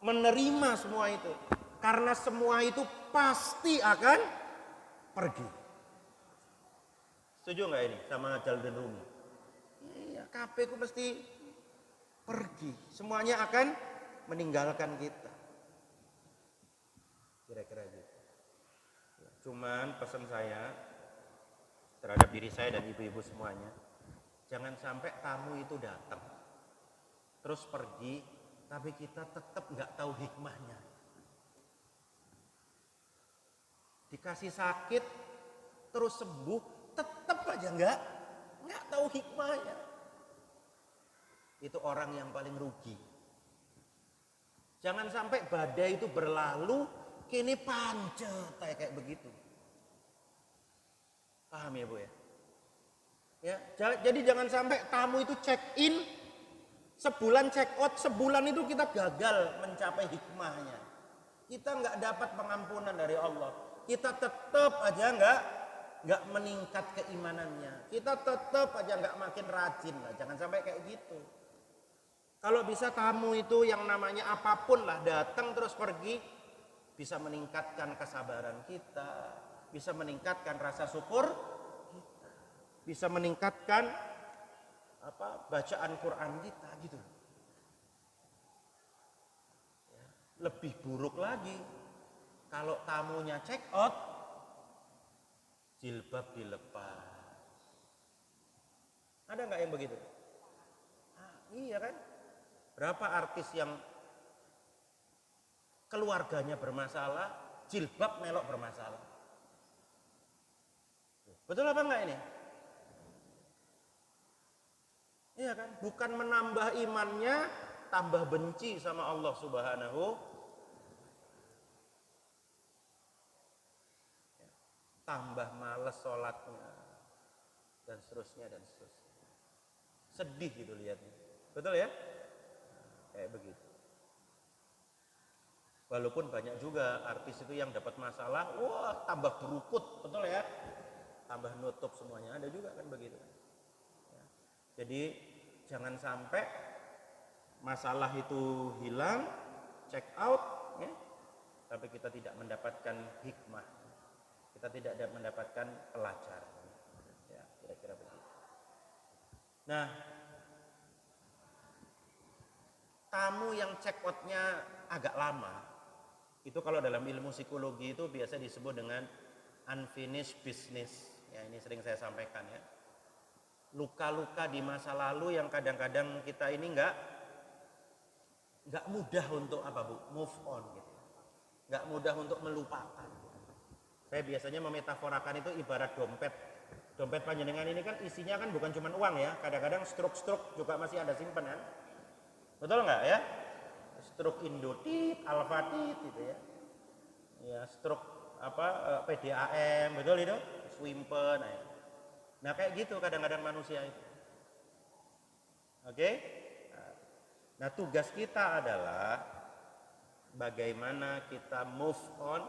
menerima semua itu? Karena semua itu pasti akan pergi. Setuju nggak ini sama Jaldan Rumi? Iya, kabeh ku mesti pergi. Semuanya akan meninggalkan kita. Kira-kira gitu. Cuman pesan saya terhadap diri saya dan ibu-ibu semuanya, jangan sampai tamu itu datang terus pergi, tapi kita tetap nggak tahu hikmahnya. Dikasih sakit terus sembuh, tetap aja nggak tahu hikmahnya. Itu orang yang paling rugi. Jangan sampai badai itu berlalu, kini pancet kayak begitu. Paham ya Bu ya? Ya, jadi jangan sampai tamu itu check in, sebulan check out, sebulan itu kita gagal mencapai hikmahnya. Kita nggak dapat pengampunan dari Allah. Kita tetap aja nggak meningkat keimanannya. Kita tetap aja nggak makin rajin lah. Jangan sampai kayak gitu. Kalau bisa tamu itu yang namanya apapun lah datang terus pergi, bisa meningkatkan kesabaran kita, bisa meningkatkan rasa syukur kita, bisa meningkatkan bacaan Quran kita gitu. Ya, lebih buruk lagi kalau tamunya check out, jilbab dilepas. Ada nggak yang begitu? Iya kan? Berapa artis yang keluarganya bermasalah, jilbab melok bermasalah. Betul apa enggak ini? Iya kan? Bukan menambah imannya, tambah benci sama Allah Subhanahu. Tambah males sholatnya, dan seterusnya dan seterusnya. Sedih gitu lihatnya. Betul ya? Kayak begitu. Walaupun banyak juga artis itu yang dapat masalah, wah tambah berukut, betul ya? Tambah nutup semuanya, ada juga kan begitu. Ya. Jadi jangan sampai masalah itu hilang, check out, ya, tapi kita tidak mendapatkan hikmah, kita tidak mendapatkan pelajaran. Ya, kira-kira begitu. Nah, tamu yang check out-nya agak lama, itu kalau dalam ilmu psikologi itu biasa disebut dengan unfinished business. Ya, ini sering saya sampaikan ya. Luka-luka di masa lalu yang kadang-kadang kita ini nggak mudah untuk move on gitu. Nggak mudah untuk melupakan. Saya biasanya memetaforakan itu ibarat dompet. Dompet panjenengan ini kan isinya kan bukan cuma uang ya. Kadang-kadang struk-struk juga masih ada simpanan. Betul nggak ya? Struk Indotit, Alfatit gitu ya. Ya, struk PDAM, betul itu? Swimpen. Nah, kayak gitu kadang-kadang manusia itu. Oke? Nah, tugas kita adalah bagaimana kita move on,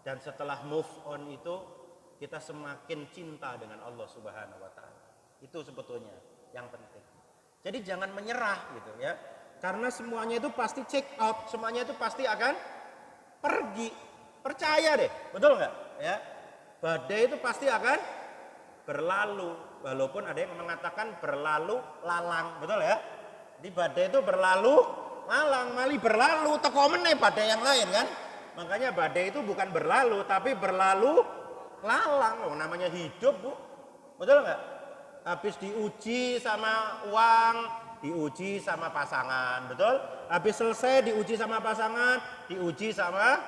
dan setelah move on itu kita semakin cinta dengan Allah Subhanahu wa taala. Itu sebetulnya yang penting. Jadi jangan menyerah gitu ya. Karena semuanya itu pasti check out, semuanya itu pasti akan pergi. Percaya deh, betul nggak? Ya, badai itu pasti akan berlalu. Walaupun ada yang mengatakan berlalu lalang, betul ya? Di badai itu berlalu lalang, mali berlalu. Teko meneh badai yang lain kan? Makanya badai itu bukan berlalu, tapi berlalu lalang. Oh, namanya hidup bu, betul nggak? Habis diuji sama uang, diuji sama pasangan, betul? Habis selesai diuji sama pasangan, diuji sama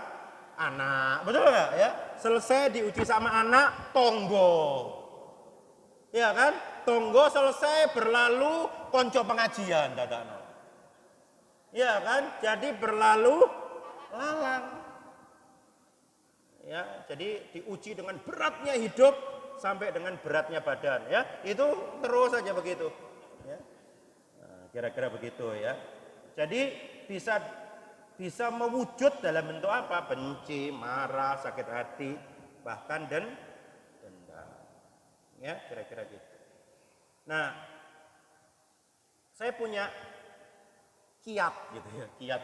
anak, betul nggak ya? Selesai diuji sama anak, tonggo, ya kan? Tonggo selesai berlalu, konco pengajian, dadakno, ya kan? Jadi berlalu lalang, ya. Jadi diuji dengan beratnya hidup, sampai dengan beratnya badan ya. Itu terus saja begitu ya. Nah, kira-kira begitu ya. Jadi bisa mewujud dalam bentuk apa? Benci, marah, sakit hati, bahkan dendam. Ya, kira-kira gitu. Nah, saya punya kiat gitu ya, kiat.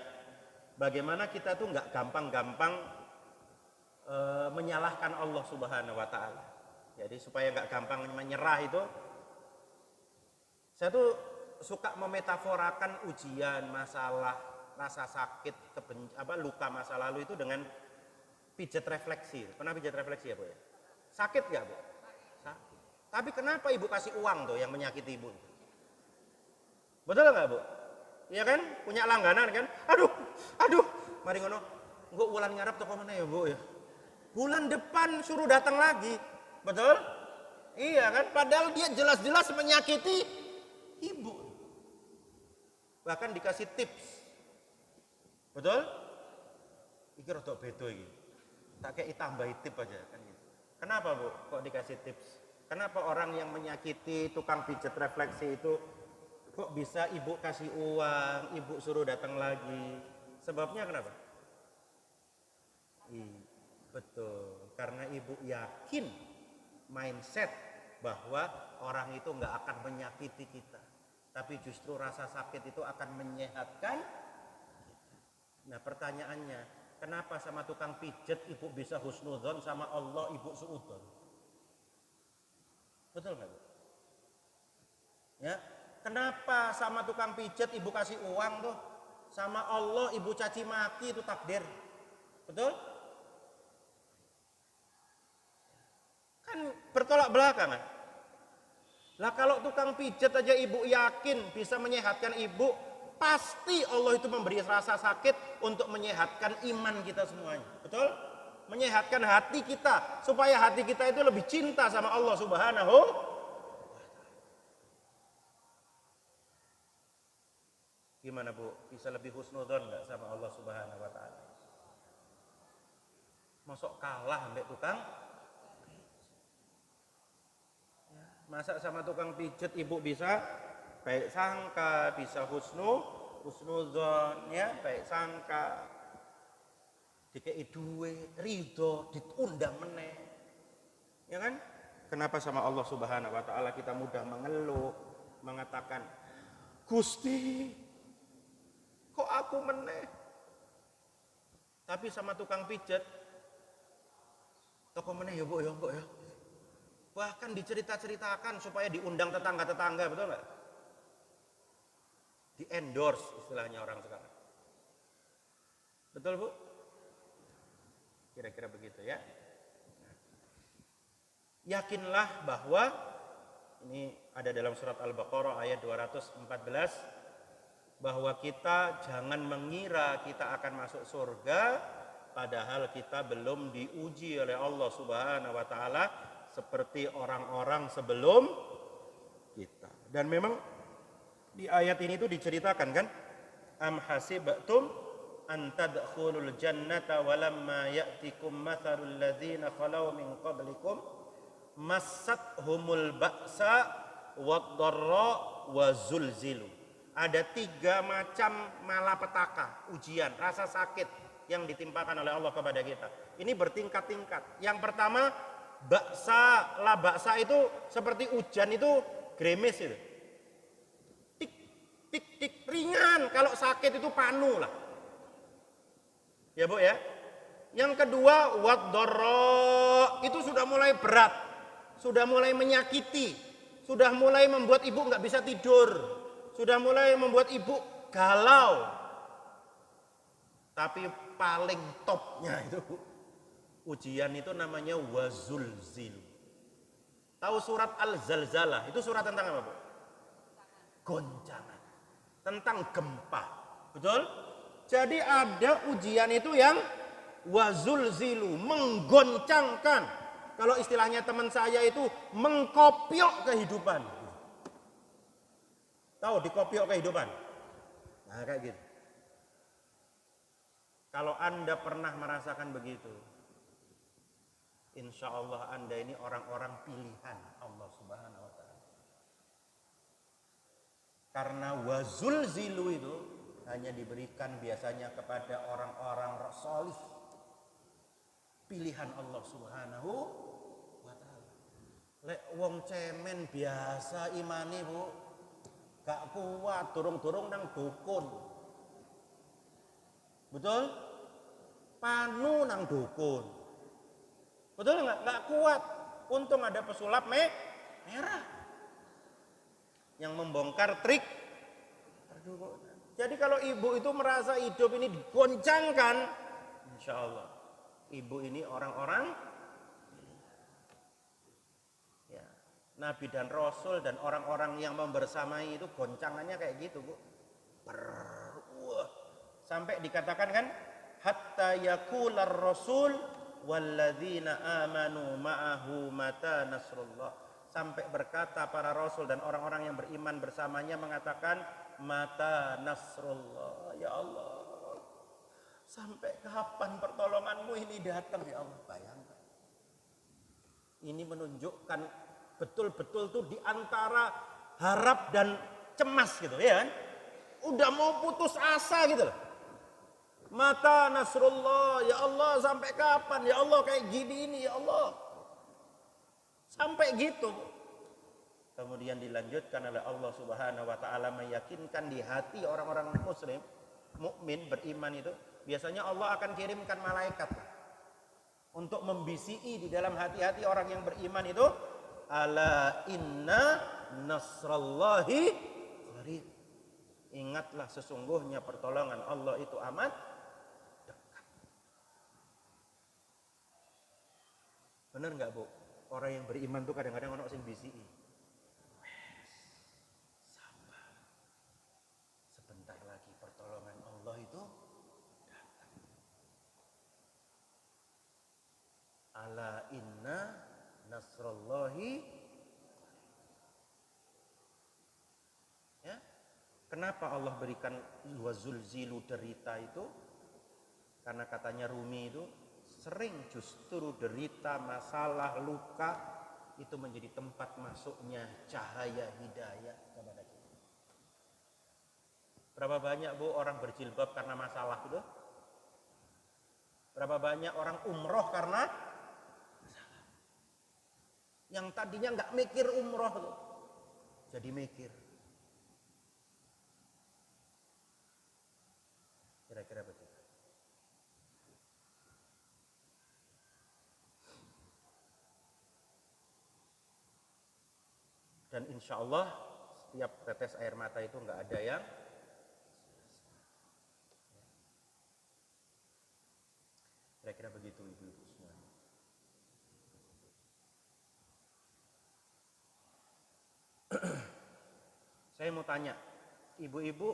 Bagaimana kita tuh nggak gampang-gampang menyalahkan Allah Subhanahu wa taala. Jadi supaya nggak gampang menyerah itu, saya tuh suka memetaforakan ujian, masalah, rasa sakit, luka masa lalu itu dengan pijat refleksi. Pernah pijat refleksi ya, Bu ya? Sakit nggak, Bu? Sakit. Tapi kenapa Ibu kasih uang tuh yang menyakiti Ibu? Betul nggak, Bu? Iya kan? Punya langganan kan? Aduh, mari ngono. Engko wulan ngarep toko mana ya, Bu ya? Bulan depan suruh datang lagi. Betul? Iya kan? Padahal dia jelas-jelas menyakiti Ibu. Bahkan dikasih tips. Betul? Iki rada beda iki. Tak kayak tambahi tip aja kan gitu. Kenapa, Bu? Kok dikasih tips? Kenapa orang yang menyakiti tukang pijat refleksi itu kok bisa Ibu kasih uang, Ibu suruh datang lagi? Sebabnya kenapa? Betul, karena Ibu yakin mindset bahwa orang itu nggak akan menyakiti kita, tapi justru rasa sakit itu akan menyehatkan. Nah pertanyaannya, kenapa sama tukang pijat Ibu bisa husnudzon, sama Allah Ibu suudzon? Betul nggak, Bu? Ya, kenapa sama tukang pijat Ibu kasih uang tuh, sama Allah Ibu caci maki, itu takdir? Betul? Kan bertolak belakang kan? Lah kalau tukang pijat aja Ibu yakin bisa menyehatkan Ibu, pasti Allah itu memberi rasa sakit untuk menyehatkan iman kita semuanya. Betul? Menyehatkan hati kita supaya hati kita itu lebih cinta sama Allah Subhanahu. Gimana, Bu? Bisa lebih husnudzon enggak sama Allah Subhanahu wa taala? Mosok kalah ambek tukang? Masa sama tukang pijat Ibu bisa baik sangka, bisa husnudzon ya, baik sangka, dikei duwe, ridho, diundang meneh. Ya kan? Kenapa sama Allah Subhanahu wa taala kita mudah mengeluh, mengatakan, "Gusti, kok aku meneh?" Tapi sama tukang pijat, toko meneh ya, Bu ya, kok ya. Bahkan dicerita-ceritakan supaya diundang tetangga-tetangga, betul nggak? Di endorse istilahnya orang sekarang. Betul, Bu? Kira-kira begitu ya. Yakinlah bahwa ini ada dalam surat Al-Baqarah ayat 214, bahwa kita jangan mengira kita akan masuk surga padahal kita belum diuji oleh Allah Subhanahu wa taala seperti orang-orang sebelum kita. Dan memang di ayat ini tuh diceritakan kan, am hasibtum an tadkhulul jannata walamma ya'tikum mathalul ladzina khalau min qablikum massathumul ba'sa wad-dharra wa zulzilu. Ada 3 macam malapetaka, ujian, rasa sakit yang ditimpakan oleh Allah kepada kita. Ini bertingkat-tingkat. Yang pertama, baksa, lah baksa itu seperti hujan itu gremes itu. Tik, tik, tik, ringan. Kalau sakit itu panu lah. Ya, Bu ya. Yang kedua, wad-dharra, itu sudah mulai berat. Sudah mulai menyakiti. Sudah mulai membuat Ibu nggak bisa tidur. Sudah mulai membuat Ibu galau. Tapi paling topnya itu ujian itu namanya wazulzil. Tahu surat Al-Zalzalah? Itu surat tentang apa, Bu? Goncangan. Tentang gempa. Betul? Jadi ada ujian itu yang wazulzilu, menggoncangkan. Kalau istilahnya teman saya itu mengkopiok kehidupan. Tahu dikopiok kehidupan? Nah, kayak gitu. Kalau Anda pernah merasakan begitu, insya Allah Anda ini orang-orang pilihan Allah Subhanahu wa Ta'ala. Karena wazulzilu itu hanya diberikan biasanya kepada orang-orang solih, pilihan Allah Subhanahu wa Ta'ala. Lek wong cemen biasa imani bu, gak kuat, durung-durung nang dukun, betul? Panu nang dukun, betul nggak? Nggak kuat. Untung ada pesulap merah yang membongkar trik perdukunan. Jadi kalau ibu itu merasa hidup ini digoncangkan, insya Allah ibu ini orang-orang ya, Nabi dan Rasul dan orang-orang yang membersamai itu goncangannya kayak gitu bu. Sampai dikatakan kan, hatta yaqular rasul walladzina amanu ma'ahu mata nasrullah. Sampai berkata para rasul dan orang-orang yang beriman bersamanya mengatakan mata nasrullah. Ya Allah, sampai kapan pertolonganmu ini datang ya Allah? Bayangkan. Ini menunjukkan betul-betul tuh di antara harap dan cemas gitu ya kan. Udah mau putus asa gitu loh. Mata nasrullah, ya Allah sampai kapan? Ya Allah kayak gini ini ya Allah. Sampai gitu. Kemudian dilanjutkan oleh Allah Subhanahu wa Ta'ala meyakinkan di hati orang-orang muslim, mukmin beriman itu, biasanya Allah akan kirimkan malaikat untuk membisiki di dalam hati-hati orang yang beriman itu, ala inna nasrallahi qarib. Ingatlah sesungguhnya pertolongan Allah itu amat dekat. Bener nggak bu? Orang yang beriman tuh kadang-kadang orang sing bisiki. Sabar. Sebentar lagi pertolongan Allah itu datang. Ala inna nasrallahi. Ya. Kenapa Allah berikan wazulzilu derita itu? Karena katanya Rumi itu sering justru derita, masalah, luka itu menjadi tempat masuknya cahaya hidayah kepada kita. Berapa banyak bu orang berjilbab karena masalah itu? Berapa banyak orang umroh karena masalah? Yang tadinya nggak mikir umroh tuh, jadi mikir. Kira-kira begitu. Dan insya Allah setiap tetes air mata itu nggak ada yang kira-kira begitu ibu-ibu semua. Saya mau tanya, ibu-ibu,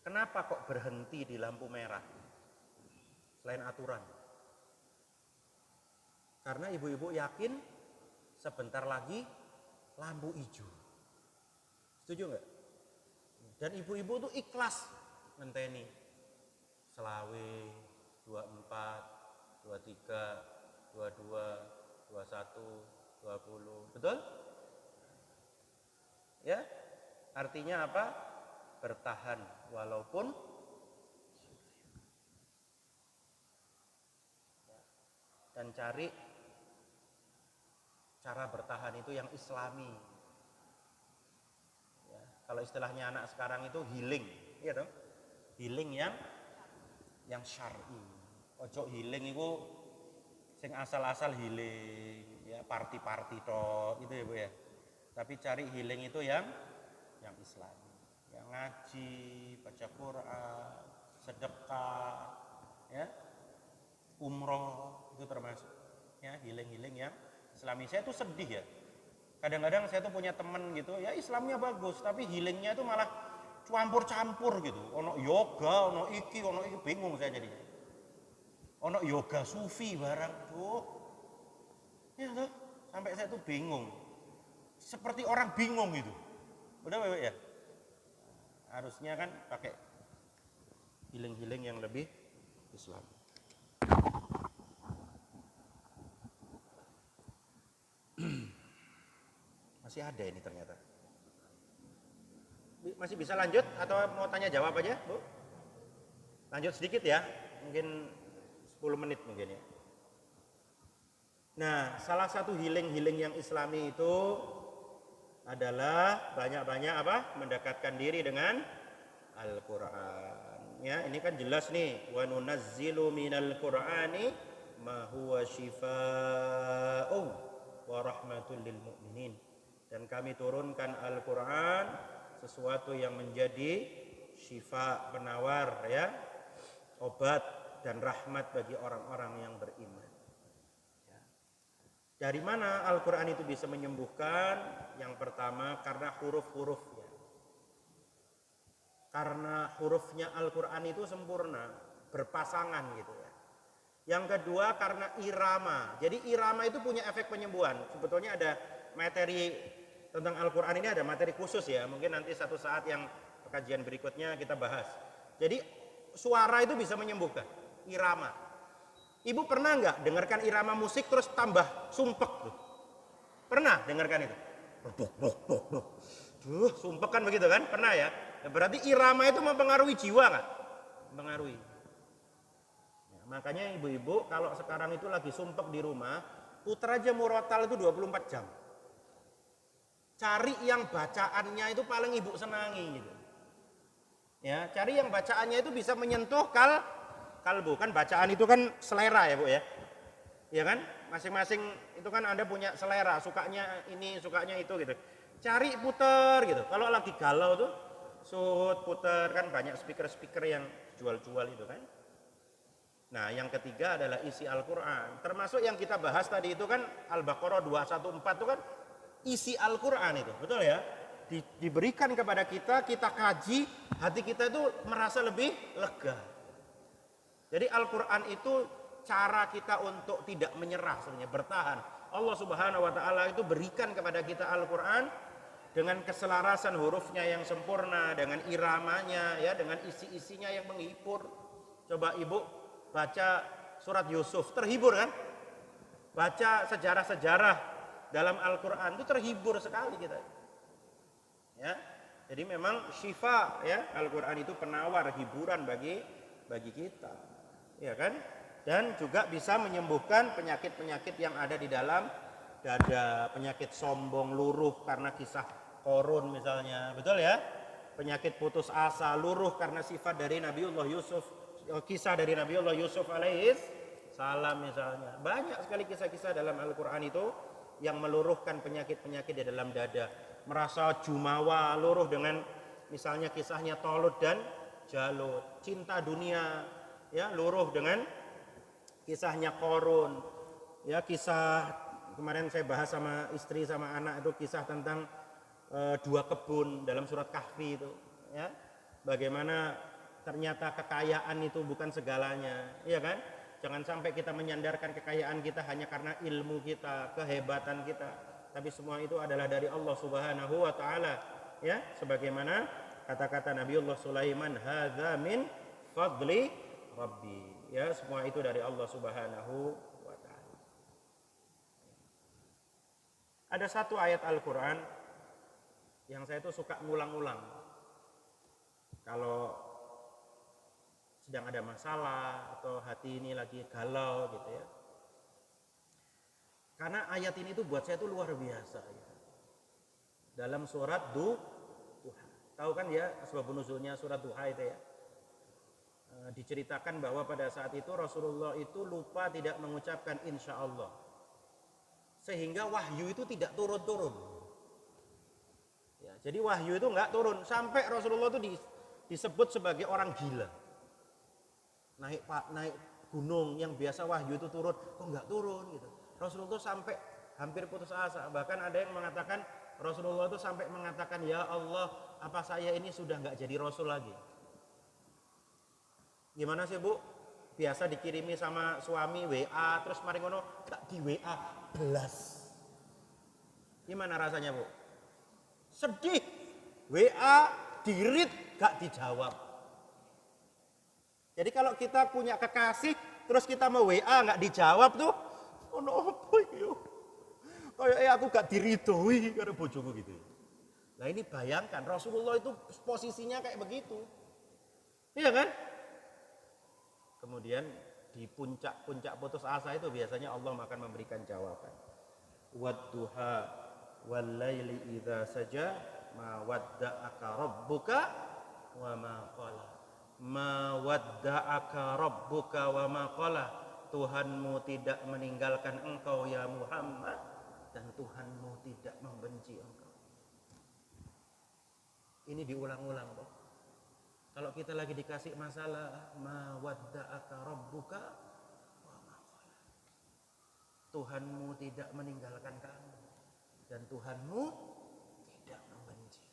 kenapa kok berhenti di lampu merah selain aturan? Karena ibu-ibu yakin sebentar lagi lampu hijau. Setuju nggak? Dan ibu-ibu tuh ikhlas ngenteni selawe, 24, 23, 22, 21, 20. Betul? Ya? Artinya apa? Bertahan walaupun dan cari cara bertahan itu yang islami. Ya, kalau istilahnya anak sekarang itu healing, iya dong? Healing yang syar'i. Ojo healing itu sing asal-asal healing, ya party-party toh, gitu ya Bu ya. Tapi cari healing itu yang islami, yang ngaji, baca Quran, sedekah, ya, umroh itu termasuk, ya healing yang islami. Saya tuh sedih ya. Kadang-kadang saya tuh punya temen gitu, ya Islamnya bagus, tapi healingnya itu malah campur-campur gitu. Ono yoga, ono iki, bingung saya jadinya. Ono yoga sufi barang tuh, ya tuh, sampai saya tuh bingung. Seperti orang bingung gitu. Udah Bebek ya? Harusnya kan pakai healing yang lebih Islam. Masih ada ini ternyata. Masih bisa lanjut atau mau tanya jawab aja, Bu? Lanjut sedikit ya, mungkin 10 menit mungkin ya. Nah, salah satu healing yang Islami itu adalah banyak-banyak apa? Mendekatkan diri dengan Al-Qur'an. Ya, ini kan jelas nih, wa nunazzilu minal Qur'ani ma huwa syifaa'un wa rahmatul lil mu'minin. Dan kami turunkan Al-Qur'an sesuatu yang menjadi syifa, penawar ya, obat dan rahmat bagi orang-orang yang beriman. Ya. Dari mana Al-Qur'an itu bisa menyembuhkan? Yang pertama karena huruf-hurufnya. Karena hurufnya Al-Qur'an itu sempurna, berpasangan gitu ya. Yang kedua karena irama. Jadi irama itu punya efek penyembuhan. Sebetulnya ada materi tentang Al-Qur'an ini, ada materi khusus ya. Mungkin nanti satu saat yang kajian berikutnya kita bahas. Jadi suara itu bisa menyembuhkan, irama. Ibu pernah nggak dengarkan irama musik terus tambah sumpek tuh? Pernah dengarkan itu? Sumpek kan begitu kan? Pernah ya? Berarti irama itu mempengaruhi jiwa nggak? Mempengaruhi. Ya, makanya ibu-ibu kalau sekarang itu lagi sumpek di rumah, putar aja murotal itu 24 jam. Cari yang bacaannya itu paling ibu senangi gitu. Ya, cari yang bacaannya itu bisa menyentuh kalbu. Kan bacaan itu kan selera ya, Bu ya. Ya kan? Masing-masing itu kan Anda punya selera, sukanya ini, sukanya itu gitu. Cari puter gitu. Kalau lagi galau tuh puter, kan banyak speaker-speaker yang jual-jual itu kan. Nah, yang ketiga adalah isi Al-Qur'an. Termasuk yang kita bahas tadi itu kan Al-Baqarah 214 itu kan isi Al-Qur'an itu. Betul ya? Diberikan kepada kita kaji, hati kita itu merasa lebih lega. Jadi Al-Qur'an itu cara kita untuk tidak menyerah sebenarnya, bertahan. Allah Subhanahu wa taala itu berikan kepada kita Al-Qur'an dengan keselarasan hurufnya yang sempurna, dengan iramanya ya, dengan isi-isinya yang menghibur. Coba Ibu baca surat Yusuf, terhibur kan? Baca sejarah-sejarah dalam Al-Qur'an itu terhibur sekali kita. Ya. Jadi memang syifa ya, Al-Qur'an itu penawar, hiburan bagi kita. Ya kan? Dan juga bisa menyembuhkan penyakit-penyakit yang ada di dalam dada, penyakit sombong, luruh karena kisah Korun misalnya, betul ya? Penyakit putus asa, luruh karena sifat dari Nabiullah Yusuf, kisah dari Nabiullah Yusuf alaihis salam misalnya. Banyak sekali kisah-kisah dalam Al-Qur'an itu yang meluruhkan penyakit-penyakit di dalam dada. Merasa jumawa, luruh dengan misalnya kisahnya Tolut dan Jalut. Cinta dunia, ya, luruh dengan kisahnya Korun. Ya, kisah kemarin saya bahas sama istri sama anak itu kisah tentang dua kebun dalam surat Kahfi itu, ya. Bagaimana ternyata kekayaan itu bukan segalanya, iya kan? Jangan sampai kita menyandarkan kekayaan kita hanya karena ilmu kita, kehebatan kita, tapi semua itu adalah dari Allah Subhanahu wa taala, ya. Sebagaimana kata-kata Nabiullah Sulaiman, hadza min fadli rabbi. Ya, semua itu dari Allah Subhanahu wa taala. Ada satu ayat Al-Qur'an yang saya tuh suka ngulang-ulang. Kalau sedang ada masalah atau hati ini lagi galau gitu ya. Karena ayat ini tuh buat saya tuh luar biasa gitu. Dalam surat Duha. Tahu kan ya asbabun nuzulnya surat Duha itu ya. Diceritakan bahwa pada saat itu Rasulullah itu lupa tidak mengucapkan insya Allah. Sehingga wahyu itu tidak turun-turun. Ya, jadi wahyu itu enggak turun sampai Rasulullah itu disebut sebagai orang gila. Naik gunung yang biasa wahyu itu turun, kok enggak turun gitu. Rasulullah itu sampai hampir putus asa. Bahkan ada yang mengatakan Rasulullah itu sampai mengatakan, ya Allah, apa saya ini sudah enggak jadi Rasul lagi? Gimana sih Bu? Biasa dikirimi sama suami WA, terus mari ngono tak di WA belas. Gimana rasanya Bu? Sedih, WA di-read gak dijawab. Jadi kalau kita punya kekasih terus kita mau WA gak dijawab tuh, ono apa iki yo? Kayak aku gak diridhoi karo bojoku gitu. Nah ini bayangkan Rasulullah itu posisinya kayak begitu. Iya kan? Kemudian di puncak-puncak putus asa itu biasanya Allah akan memberikan jawaban. Wadduha wal laili idza saja ma wadda'aka rabbuka wa ma qala. Ma wadda'aka rabbuka wa ma qala. Tuhanmu tidak meninggalkan engkau ya Muhammad dan Tuhanmu tidak membenci engkau. Ini diulang-ulang, Pak. Kalau kita lagi dikasih masalah, ma wadda'aka rabbuka wa ma qala. Tuhanmu tidak meninggalkan kamu dan Tuhanmu tidak membenci.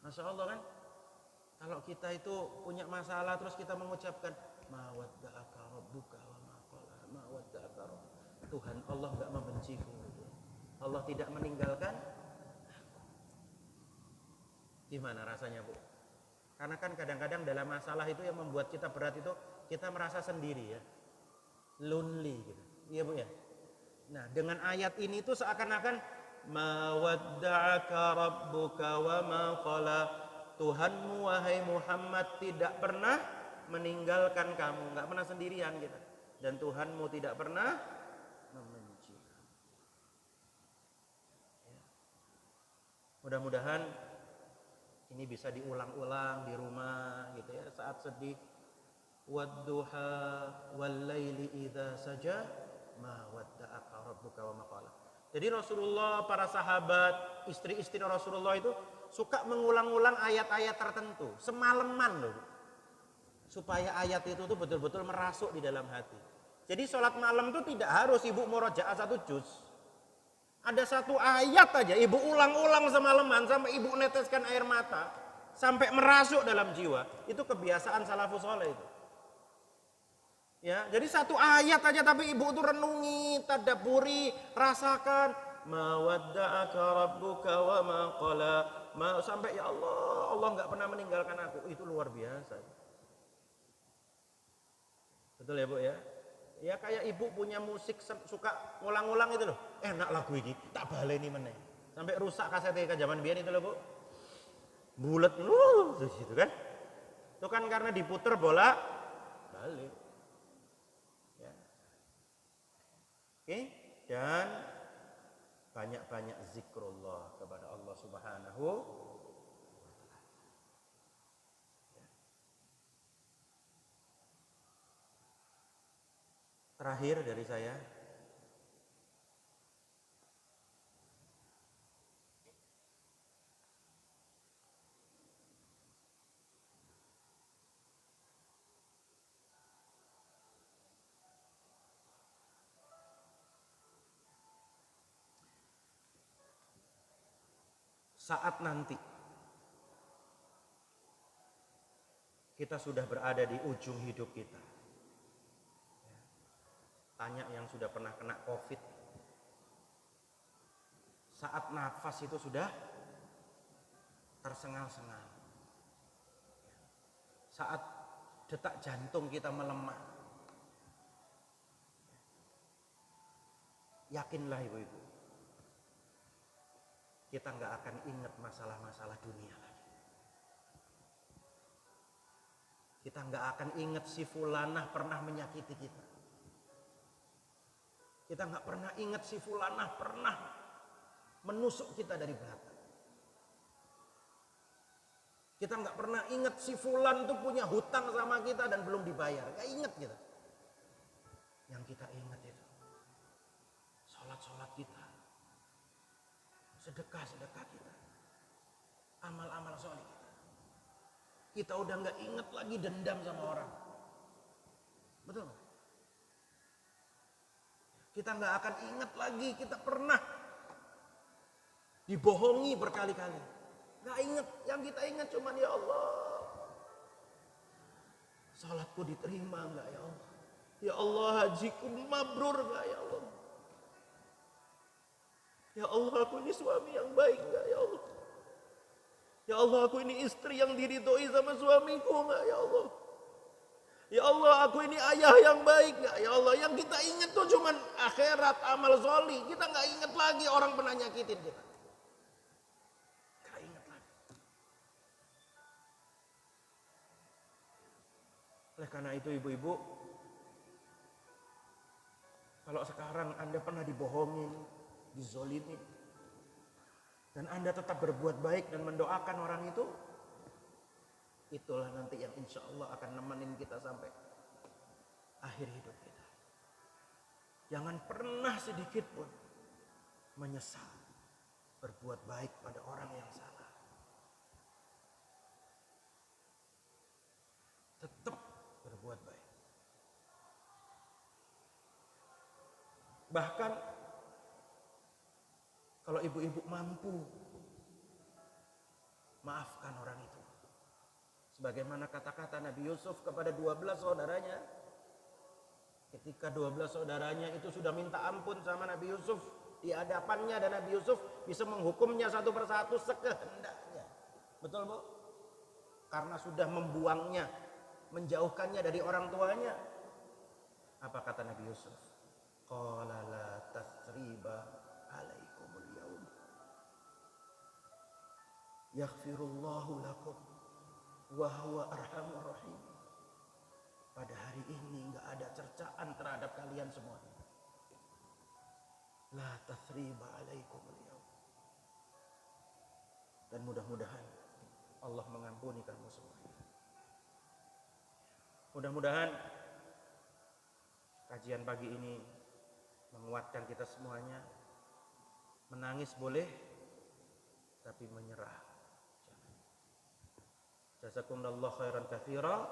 Masya Allah kan? Kalau kita itu punya masalah terus kita mengucapkan ma wadda'aka rabbuka wa ma qala, ma wadda'aka rabbuka. Tuhan Allah enggak membenciku. Allah tidak meninggalkan aku. Gimana rasanya, Bu? Karena kan kadang-kadang dalam masalah itu yang membuat kita berat itu kita merasa sendiri ya. Lonely gitu. Iya Bu ya. Nah, dengan ayat ini tuh seakan-akan ma wadda'aka rabbuka wa ma qala. Tuhanmu wahai Muhammad tidak pernah meninggalkan kamu, enggak pernah sendirian gitu. Dan Tuhanmu tidak pernah membenci. Ya. Mudah-mudahan ini bisa diulang-ulang di rumah gitu ya saat sedih. Wadduha wal laili idza saja ma wadda'aka rabbuka wa ma qala. Jadi Rasulullah, para sahabat, istri-istri Rasulullah itu suka mengulang-ulang ayat-ayat tertentu semalaman loh. Supaya ayat itu tuh betul-betul merasuk di dalam hati. Jadi sholat malam itu tidak harus ibu murojaah 1 juz. Ada 1 ayat aja ibu ulang-ulang semalaman sampai ibu neteskan air mata sampai merasuk dalam jiwa. Itu kebiasaan salafus saleh itu. Ya, jadi 1 ayat aja tapi ibu itu renungi, tadabburi, rasakan ma wadda'aka rabbuka wa ma qala. Sampai ya Allah, Allah enggak pernah meninggalkan aku. Itu luar biasa. Betul ya, Bu ya? Ya kayak ibu punya musik suka ngulang-ulang itu loh. Enak lagu ini, tak baleni meneh. Sampai rusak kasetnya ke zaman biyen itu loh, Bu. Bulet gitu kan. Itu kan karena diputer bola balik. Ya. Oke, dan banyak-banyak zikrullah kepada Allah Subhanahu wa taala. Terakhir dari saya, saat nanti kita sudah berada di ujung hidup kita. Tanya yang sudah pernah kena COVID. Saat nafas itu sudah tersengal-sengal. Saat detak jantung kita melemah. Yakinlah ibu-ibu. Kita nggak akan ingat masalah-masalah dunia lagi. Kita nggak akan ingat si fulanah pernah menyakiti kita. Kita nggak pernah ingat si fulanah pernah menusuk kita dari belakang. Kita nggak pernah ingat si fulan tuh punya hutang sama kita dan belum dibayar. Nggak ingat kita. Yang kita ingat itu sholat-sholat kita, sedekah-sedekah kita, amal-amal soleh kita. Kita udah nggak ingat lagi dendam sama orang. Betul? Kita nggak akan ingat lagi kita pernah dibohongi berkali-kali. Nggak ingat, yang kita ingat cuman ya Allah, salatku diterima nggak ya Allah? Ya Allah, hajiku mabrur nggak ya Allah? Ya Allah, aku ini suami yang baik nggak ya Allah? Ya Allah, aku ini istri yang diridhoi sama suamiku nggak ya Allah? Ya Allah, aku ini ayah yang baik nggak? Ya Allah, yang kita ingat tuh cuman akhirat, amal zoli. Kita nggak ingat lagi orang pernah nyakitin kita. Nggak ingat lagi. Oleh karena itu ibu-ibu, kalau sekarang Anda pernah dibohongin, dizolimin, dan Anda tetap berbuat baik dan mendoakan orang itu, itulah nanti yang insya Allah akan nemenin kita sampai akhir hidup kita. Jangan pernah sedikit pun menyesal berbuat baik pada orang yang salah. Tetap berbuat baik. Bahkan kalau ibu-ibu mampu, maafkan orang itu. Sebagaimana kata-kata Nabi Yusuf kepada 12 saudaranya. Ketika 12 saudaranya itu sudah minta ampun sama Nabi Yusuf di hadapannya, dan Nabi Yusuf bisa menghukumnya satu persatu sekehendaknya. Betul Bu? Karena sudah membuangnya, menjauhkannya dari orang tuanya. Apa kata Nabi Yusuf? Qala la tathriba alaikumul yaum. Yaghfirullahu lakum wa huwa arhamur rahim. Pada hari ini nggak ada cercaan terhadap kalian semua. La tathriba alaikumul yaum. Dan mudah-mudahan Allah mengampuni kamu semuanya. Mudah-mudahan kajian pagi ini menguatkan kita semuanya. Menangis boleh, tapi menyerah. Jazakumullahu khairan katsira.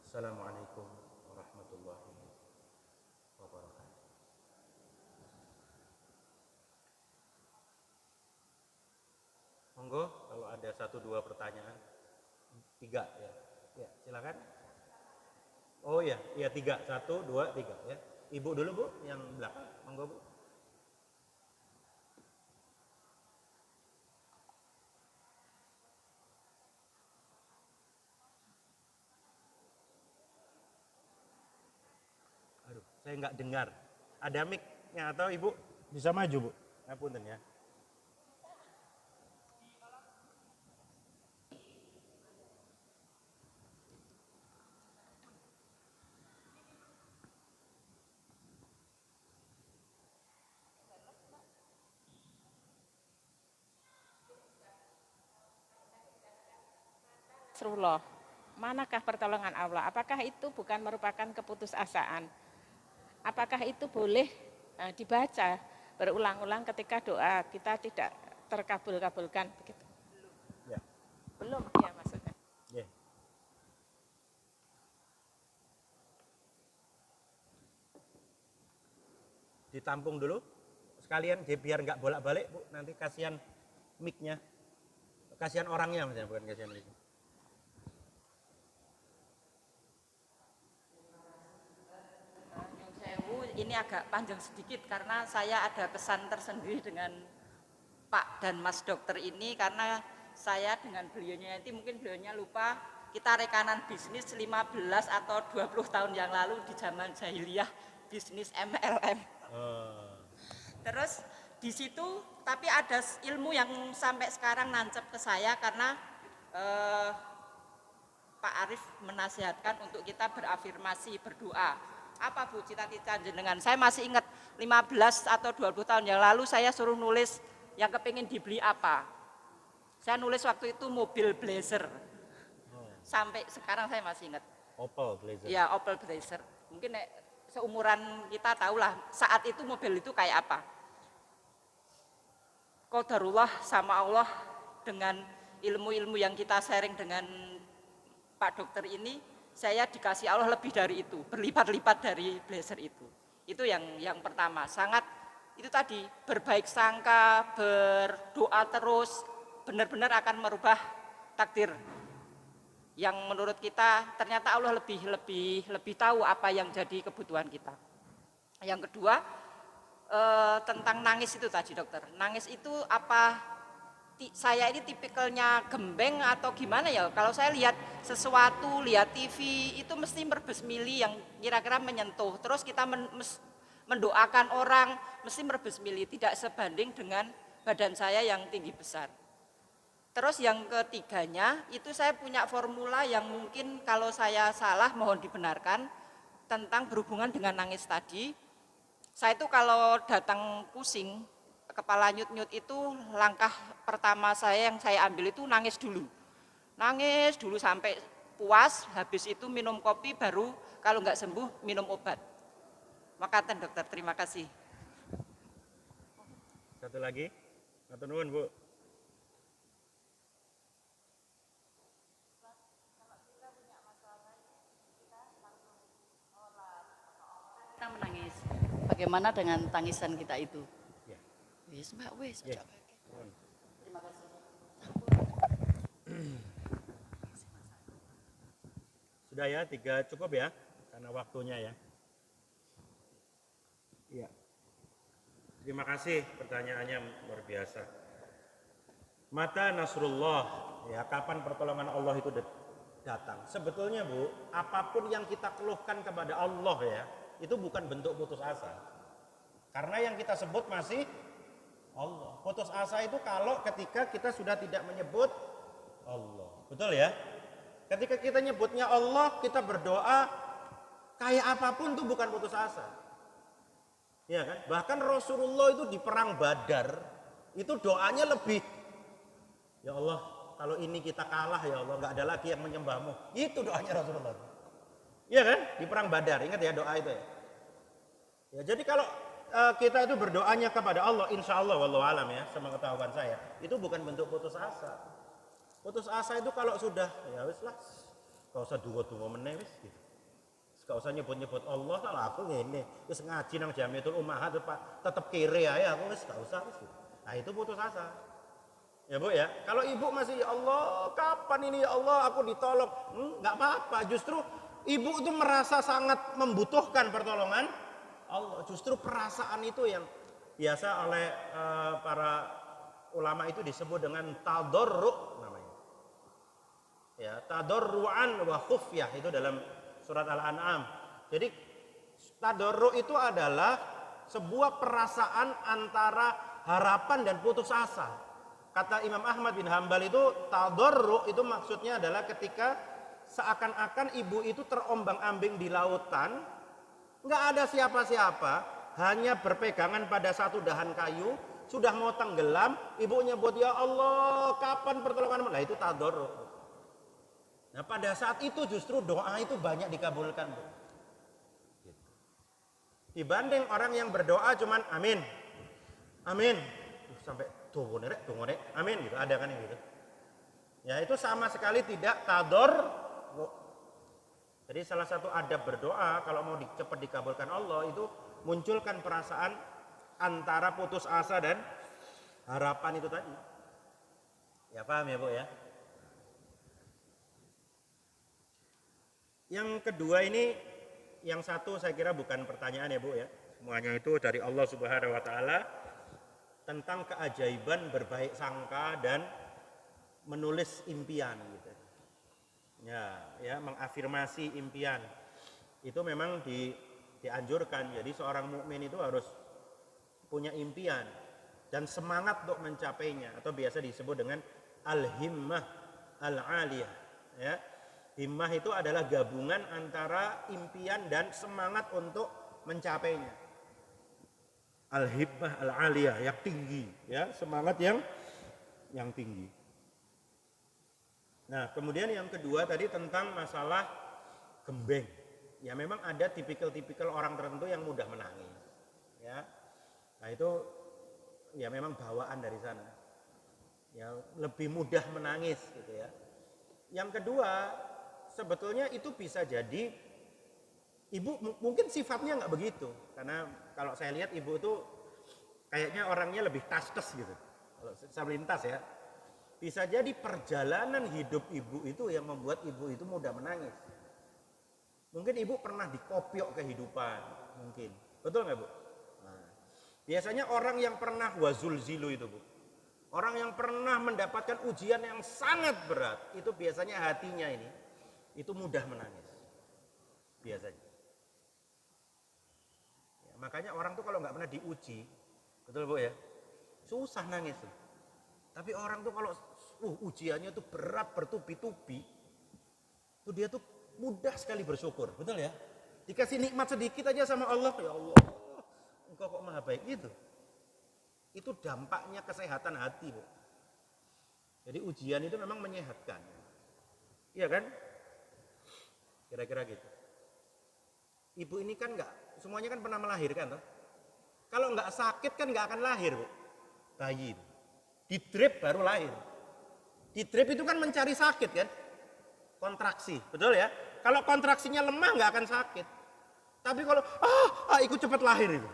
Assalamualaikum warahmatullahi wabarakatuh. Monggo kalau ada 1-2 pertanyaan. 3 ya. Ya, silakan. Oh ya, 3. 1, 2, 3 ya. Ibu dulu Bu, yang belakang. Monggo Bu. Saya nggak dengar. Ada mic-nya atau Ibu bisa maju Bu? Ngapunten ya. Rasulullah, manakah pertolongan Allah? Apakah itu bukan merupakan keputusasaan? Apakah itu boleh dibaca berulang-ulang ketika doa kita tidak terkabul-kabulkan begitu? Ya. Belum ya maksudnya. Ya. Ditampung dulu sekalian biar nggak bolak-balik Bu, nanti kasihan mic-nya. Kasihan orangnya maksudnya, bukan kasihan mic-nya. Ini agak panjang sedikit karena saya ada kesan tersendiri dengan Pak dan Mas Dokter ini, karena saya dengan beliaunya nanti mungkin beliaunya lupa kita rekanan bisnis 15 atau 20 tahun yang lalu di zaman jahiliyah, bisnis MLM. Terus di situ tapi ada ilmu yang sampai sekarang nancep ke saya karena Pak Arif menasihatkan untuk kita berafirmasi, berdoa. Apa Bu cita-cita jenengan? Saya masih ingat 15 atau 20 tahun yang lalu saya suruh nulis yang kepingin dibeli apa. Saya nulis waktu itu mobil Blazer. Sampai sekarang saya masih ingat. Opel Blazer. Ya, Opel Blazer. Mungkin seumuran kita tahulah saat itu mobil itu kayak apa. Qadarullah sama Allah dengan ilmu-ilmu yang kita sharing dengan Pak Dokter ini, saya dikasih Allah lebih dari itu, berlipat-lipat dari Blazer itu. Itu yang pertama, sangat itu tadi berbaik sangka, berdoa terus, benar-benar akan merubah takdir. Yang menurut kita ternyata Allah lebih tahu apa yang jadi kebutuhan kita. Yang kedua tentang nangis itu tadi Dokter. Nangis itu apa saya ini tipikalnya gembeng atau gimana ya, kalau saya lihat sesuatu, lihat TV itu mesti merbesmili yang kira-kira menyentuh, terus kita mendoakan orang mesti merbesmili, tidak sebanding dengan badan saya yang tinggi besar. Terus yang ketiganya itu saya punya formula yang mungkin kalau saya salah mohon dibenarkan, tentang berhubungan dengan nangis tadi. Saya itu kalau datang pusing, kepala nyut-nyut itu langkah pertama yang saya ambil itu nangis dulu. Nangis dulu sampai puas, habis itu minum kopi, baru kalau nggak sembuh minum obat. Makasih dokter, terima kasih. Satu lagi, matur nuwun Bu. Kita menangis. Bagaimana dengan tangisan kita itu? Ya. Wis Mbak, wis. Ya. Terima kasih. Sudah ya, 3 cukup ya, karena waktunya ya. Iya. Terima kasih, pertanyaannya luar biasa. Mata Nasrullah, ya kapan pertolongan Allah itu datang? Sebetulnya Bu, apapun yang kita keluhkan kepada Allah ya, itu bukan bentuk putus asa. Karena yang kita sebut masih Allah. Putus asa itu kalau ketika kita sudah tidak menyebut Allah. Betul ya? Ketika kita nyebutnya Allah, kita berdoa kayak apapun itu bukan putus asa. Ya kan? Bahkan Rasulullah itu di perang Badar, itu doanya lebih, ya Allah, kalau ini kita kalah ya Allah, nggak ada lagi yang menyembahmu. Itu doanya Rasulullah. Iya kan? Di perang Badar, ingat ya doa itu ya. Ya, jadi kalau kita itu berdoanya kepada Allah, insya Allah, wallahu alam ya, sepengetahuan saya, itu bukan bentuk putus asa. Putus asa itu kalau sudah, ya wis lah, gak usah dungo-dungo meneh wis gitu. Gak usah nyebut-nyebut Allah, lah aku ngene, wis ngaji nang Jamiatul Ummahat tetep kere ae aku wis gak usah wis gitu. Nah, itu putus asa. Ya Bu ya, kalau ibu masih ya Allah, kapan ini ya Allah aku ditolong? Nggak apa-apa, justru ibu itu merasa sangat membutuhkan pertolongan Allah. Justru perasaan itu yang biasa oleh para ulama itu disebut dengan tadarru namanya. Ya, tadarruan wa khufyah itu dalam surat Al-An'am. Jadi tadarru itu adalah sebuah perasaan antara harapan dan putus asa. Kata Imam Ahmad bin Hambal itu tadarru itu maksudnya adalah ketika seakan-akan ibu itu terombang-ambing di lautan, nggak ada siapa-siapa, hanya berpegangan pada satu dahan kayu, sudah mau tenggelam, ibu nyebut ya Allah, kapan pertolonganmu? Nah, itu tadarru. Nah, pada saat itu justru doa itu banyak dikabulkan, Bu. Gitu. Dibanding orang yang berdoa cuman amin. Amin. Sampai tunggu nek, amin gitu, ada kan yang gitu. Ya, itu sama sekali tidak tadarru. Jadi salah satu adab berdoa kalau mau cepat dikabulkan Allah itu munculkan perasaan antara putus asa dan harapan itu tadi. Ya paham ya Bu ya? Yang kedua ini, yang satu saya kira bukan pertanyaan ya Bu ya. Semuanya itu dari Allah Subhanahu wa taala tentang keajaiban berbaik sangka dan menulis impian gitu. Ya, mengafirmasi impian. Itu memang dianjurkan. Jadi seorang mukmin itu harus punya impian dan semangat untuk mencapainya, atau biasa disebut dengan al-himmah al-aliyah ya. Himmah itu adalah gabungan antara impian dan semangat untuk mencapainya. Al-himmah al-aliyah yang tinggi ya, semangat yang tinggi. Nah, kemudian yang kedua tadi tentang masalah gembeng. Ya memang ada tipikal orang tertentu yang mudah menangis. Ya. Nah, itu ya memang bawaan dari sana. Ya, lebih mudah menangis gitu ya. Yang kedua, sebetulnya itu bisa jadi ibu mungkin sifatnya nggak begitu, karena kalau saya lihat ibu itu kayaknya orangnya lebih tas-tas gitu. Kalau saya melintas ya, bisa jadi perjalanan hidup ibu itu yang membuat ibu itu mudah menangis. Mungkin ibu pernah dikopiok kehidupan, mungkin betul nggak Bu? Nah, biasanya orang yang pernah wazulzilu itu Bu, Orang yang pernah mendapatkan ujian yang sangat berat, itu biasanya hatinya ini, itu mudah menangis. Biasanya. Ya, makanya orang tuh kalau nggak pernah diuji, betul Bu ya, susah nangis tuh. Tapi orang tuh kalau ujiannya tuh berat bertubi-tubi, tuh dia tuh mudah sekali bersyukur, betul ya? Dikasih nikmat sedikit aja sama Allah, ya Allah, Engkau kok maha baik gitu. Itu dampaknya kesehatan hati, Bu. Jadi ujian itu memang menyehatkan. Iya kan? Kira-kira gitu. Ibu ini kan semuanya kan pernah melahirkan, toh? Kalau nggak sakit kan nggak akan lahir, Bu. Bayi itu. Di drip baru lahir. Di drip itu kan mencari sakit kan? Kontraksi, betul ya? Kalau kontraksinya lemah nggak akan sakit. Tapi kalau ikut cepat lahir itu.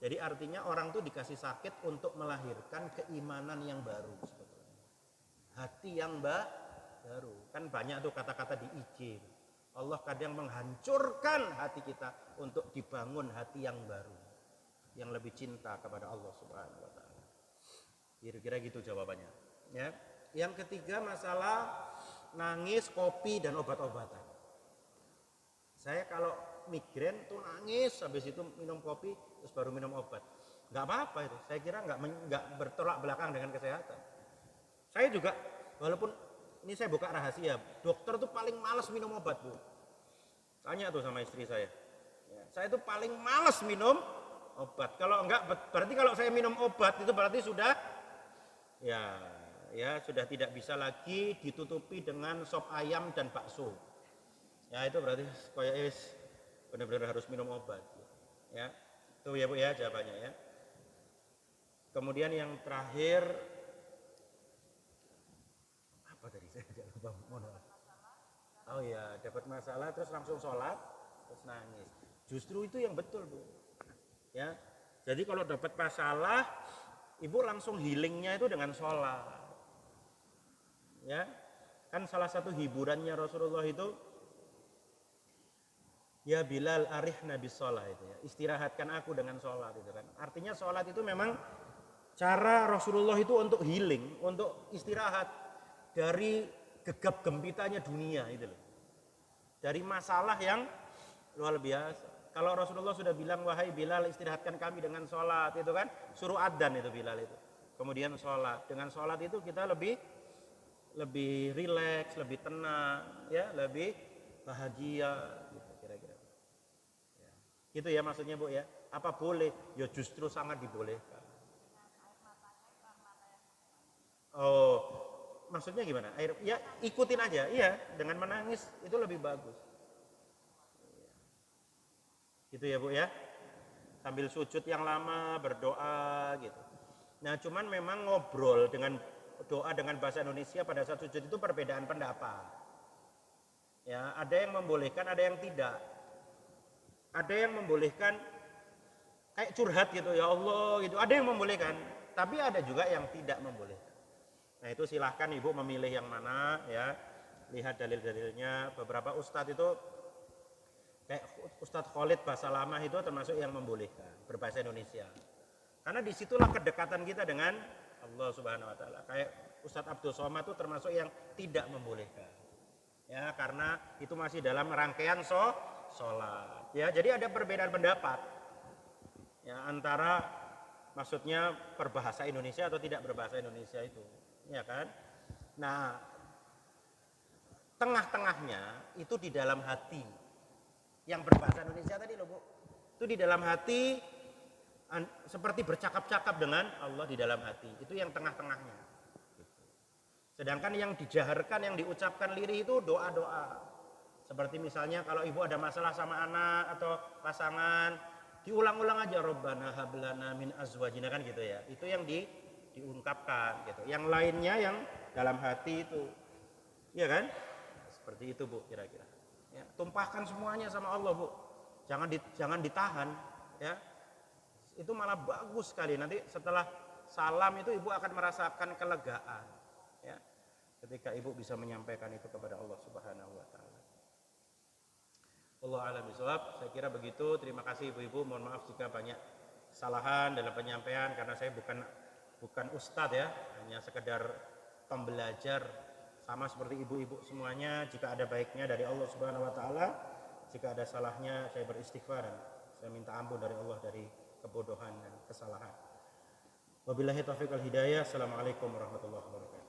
Jadi artinya orang tuh dikasih sakit untuk melahirkan keimanan yang baru sebetulnya. Hati yang baru. Kan banyak tuh kata-kata di IG. Allah kadang menghancurkan hati kita untuk dibangun hati yang baru. Yang lebih cinta kepada Allah Subhanahu wa taala. Kira-kira gitu jawabannya, ya. Yang ketiga masalah nangis, kopi dan obat-obatan. Saya kalau migrain tuh nangis, habis itu minum kopi, terus baru minum obat. Nggak apa-apa itu. Saya kira nggak bertolak belakang dengan kesehatan. Saya juga, walaupun ini saya buka rahasia, dokter tuh paling malas minum obat, Bu. Tanya tuh sama istri saya. Ya, saya tuh paling malas minum obat. Kalau enggak, berarti kalau saya minum obat itu berarti sudah, ya sudah tidak bisa lagi ditutupi dengan sop ayam dan bakso. Ya itu berarti kayak benar-benar harus minum obat. Ya, itu ya Bu ya jawabannya ya. Kemudian yang terakhir apa tadi saya tidak lupa, mohon maaf. Oh iya, dapat masalah terus langsung sholat terus nangis. Justru itu yang betul, Bu. Ya, jadi kalau dapat masalah, ibu langsung healingnya itu dengan sholat. Ya, kan salah satu hiburannya Rasulullah itu, ya Bilal arihna bis sholat itu ya, istirahatkan aku dengan sholat itu kan. Artinya sholat itu memang cara Rasulullah itu untuk healing, untuk istirahat dari gegap gempitanya dunia itu loh. Dari masalah yang luar biasa. Kalau Rasulullah sudah bilang, wahai Bilal istirahatkan kami dengan sholat itu kan, suruh adzan itu Bilal itu. Kemudian sholat. Dengan sholat itu kita lebih rileks, lebih tenang, ya, lebih bahagia, gitu kira-kira. Ya. Gitu ya maksudnya Bu ya. Apa boleh? Ya justru sangat dibolehkan. Oh, maksudnya gimana? Ya ikutin aja, iya. Dengan menangis itu lebih bagus. Gitu ya Bu ya, sambil sujud yang lama berdoa gitu. Nah cuman memang ngobrol dengan doa dengan bahasa Indonesia pada saat sujud itu perbedaan pendapat. Ya ada yang membolehkan, ada yang tidak. Ada yang membolehkan kayak curhat gitu, ya Allah gitu. Ada yang membolehkan, tapi ada juga yang tidak membolehkan. Nah itu silahkan Ibu memilih yang mana ya. Lihat dalil-dalilnya. Beberapa ustadz itu kayak Ustadz Khalid Basalamah itu termasuk yang membolehkan berbahasa Indonesia. Karena disitulah kedekatan kita dengan Allah Subhanahu Wa Taala. Kayak Ustadz Abdul Somad itu termasuk yang tidak membolehkan. Ya karena itu masih dalam rangkaian sholat. Ya jadi ada perbedaan pendapat. Ya antara maksudnya berbahasa Indonesia atau tidak berbahasa Indonesia itu. Ya kan. Nah tengah-tengahnya itu di dalam hati. Yang berbahasa Indonesia tadi loh Bu, itu di dalam hati seperti bercakap-cakap dengan Allah di dalam hati, itu yang tengah-tengahnya. Sedangkan yang dijaharkan, yang diucapkan lirih itu doa-doa. Seperti misalnya kalau ibu ada masalah sama anak atau pasangan, diulang-ulang aja Rabbana hablana min azwajina kan gitu ya. Itu yang diungkapkan gitu. Yang lainnya yang dalam hati itu, iya kan? Seperti itu Bu kira-kira. Ya, tumpahkan semuanya sama Allah Bu, jangan ditahan ya, itu malah bagus sekali. Nanti setelah salam itu ibu akan merasakan kelegaan ya, ketika ibu bisa menyampaikan itu kepada Allah Subhanahu Wa Taala. Allah a'lam bishawab. Saya kira begitu. Terima kasih ibu-ibu, mohon maaf jika banyak kesalahan dalam penyampaian karena saya bukan ustadz ya, hanya sekedar pembelajar, sama seperti ibu-ibu semuanya. Jika ada baiknya dari Allah Subhanahu wa taala, jika ada salahnya saya beristighfar dan saya minta ampun dari Allah dari kebodohan dan kesalahan. Wabillahi taufiq wal hidayah. Assalamualaikum warahmatullahi wabarakatuh.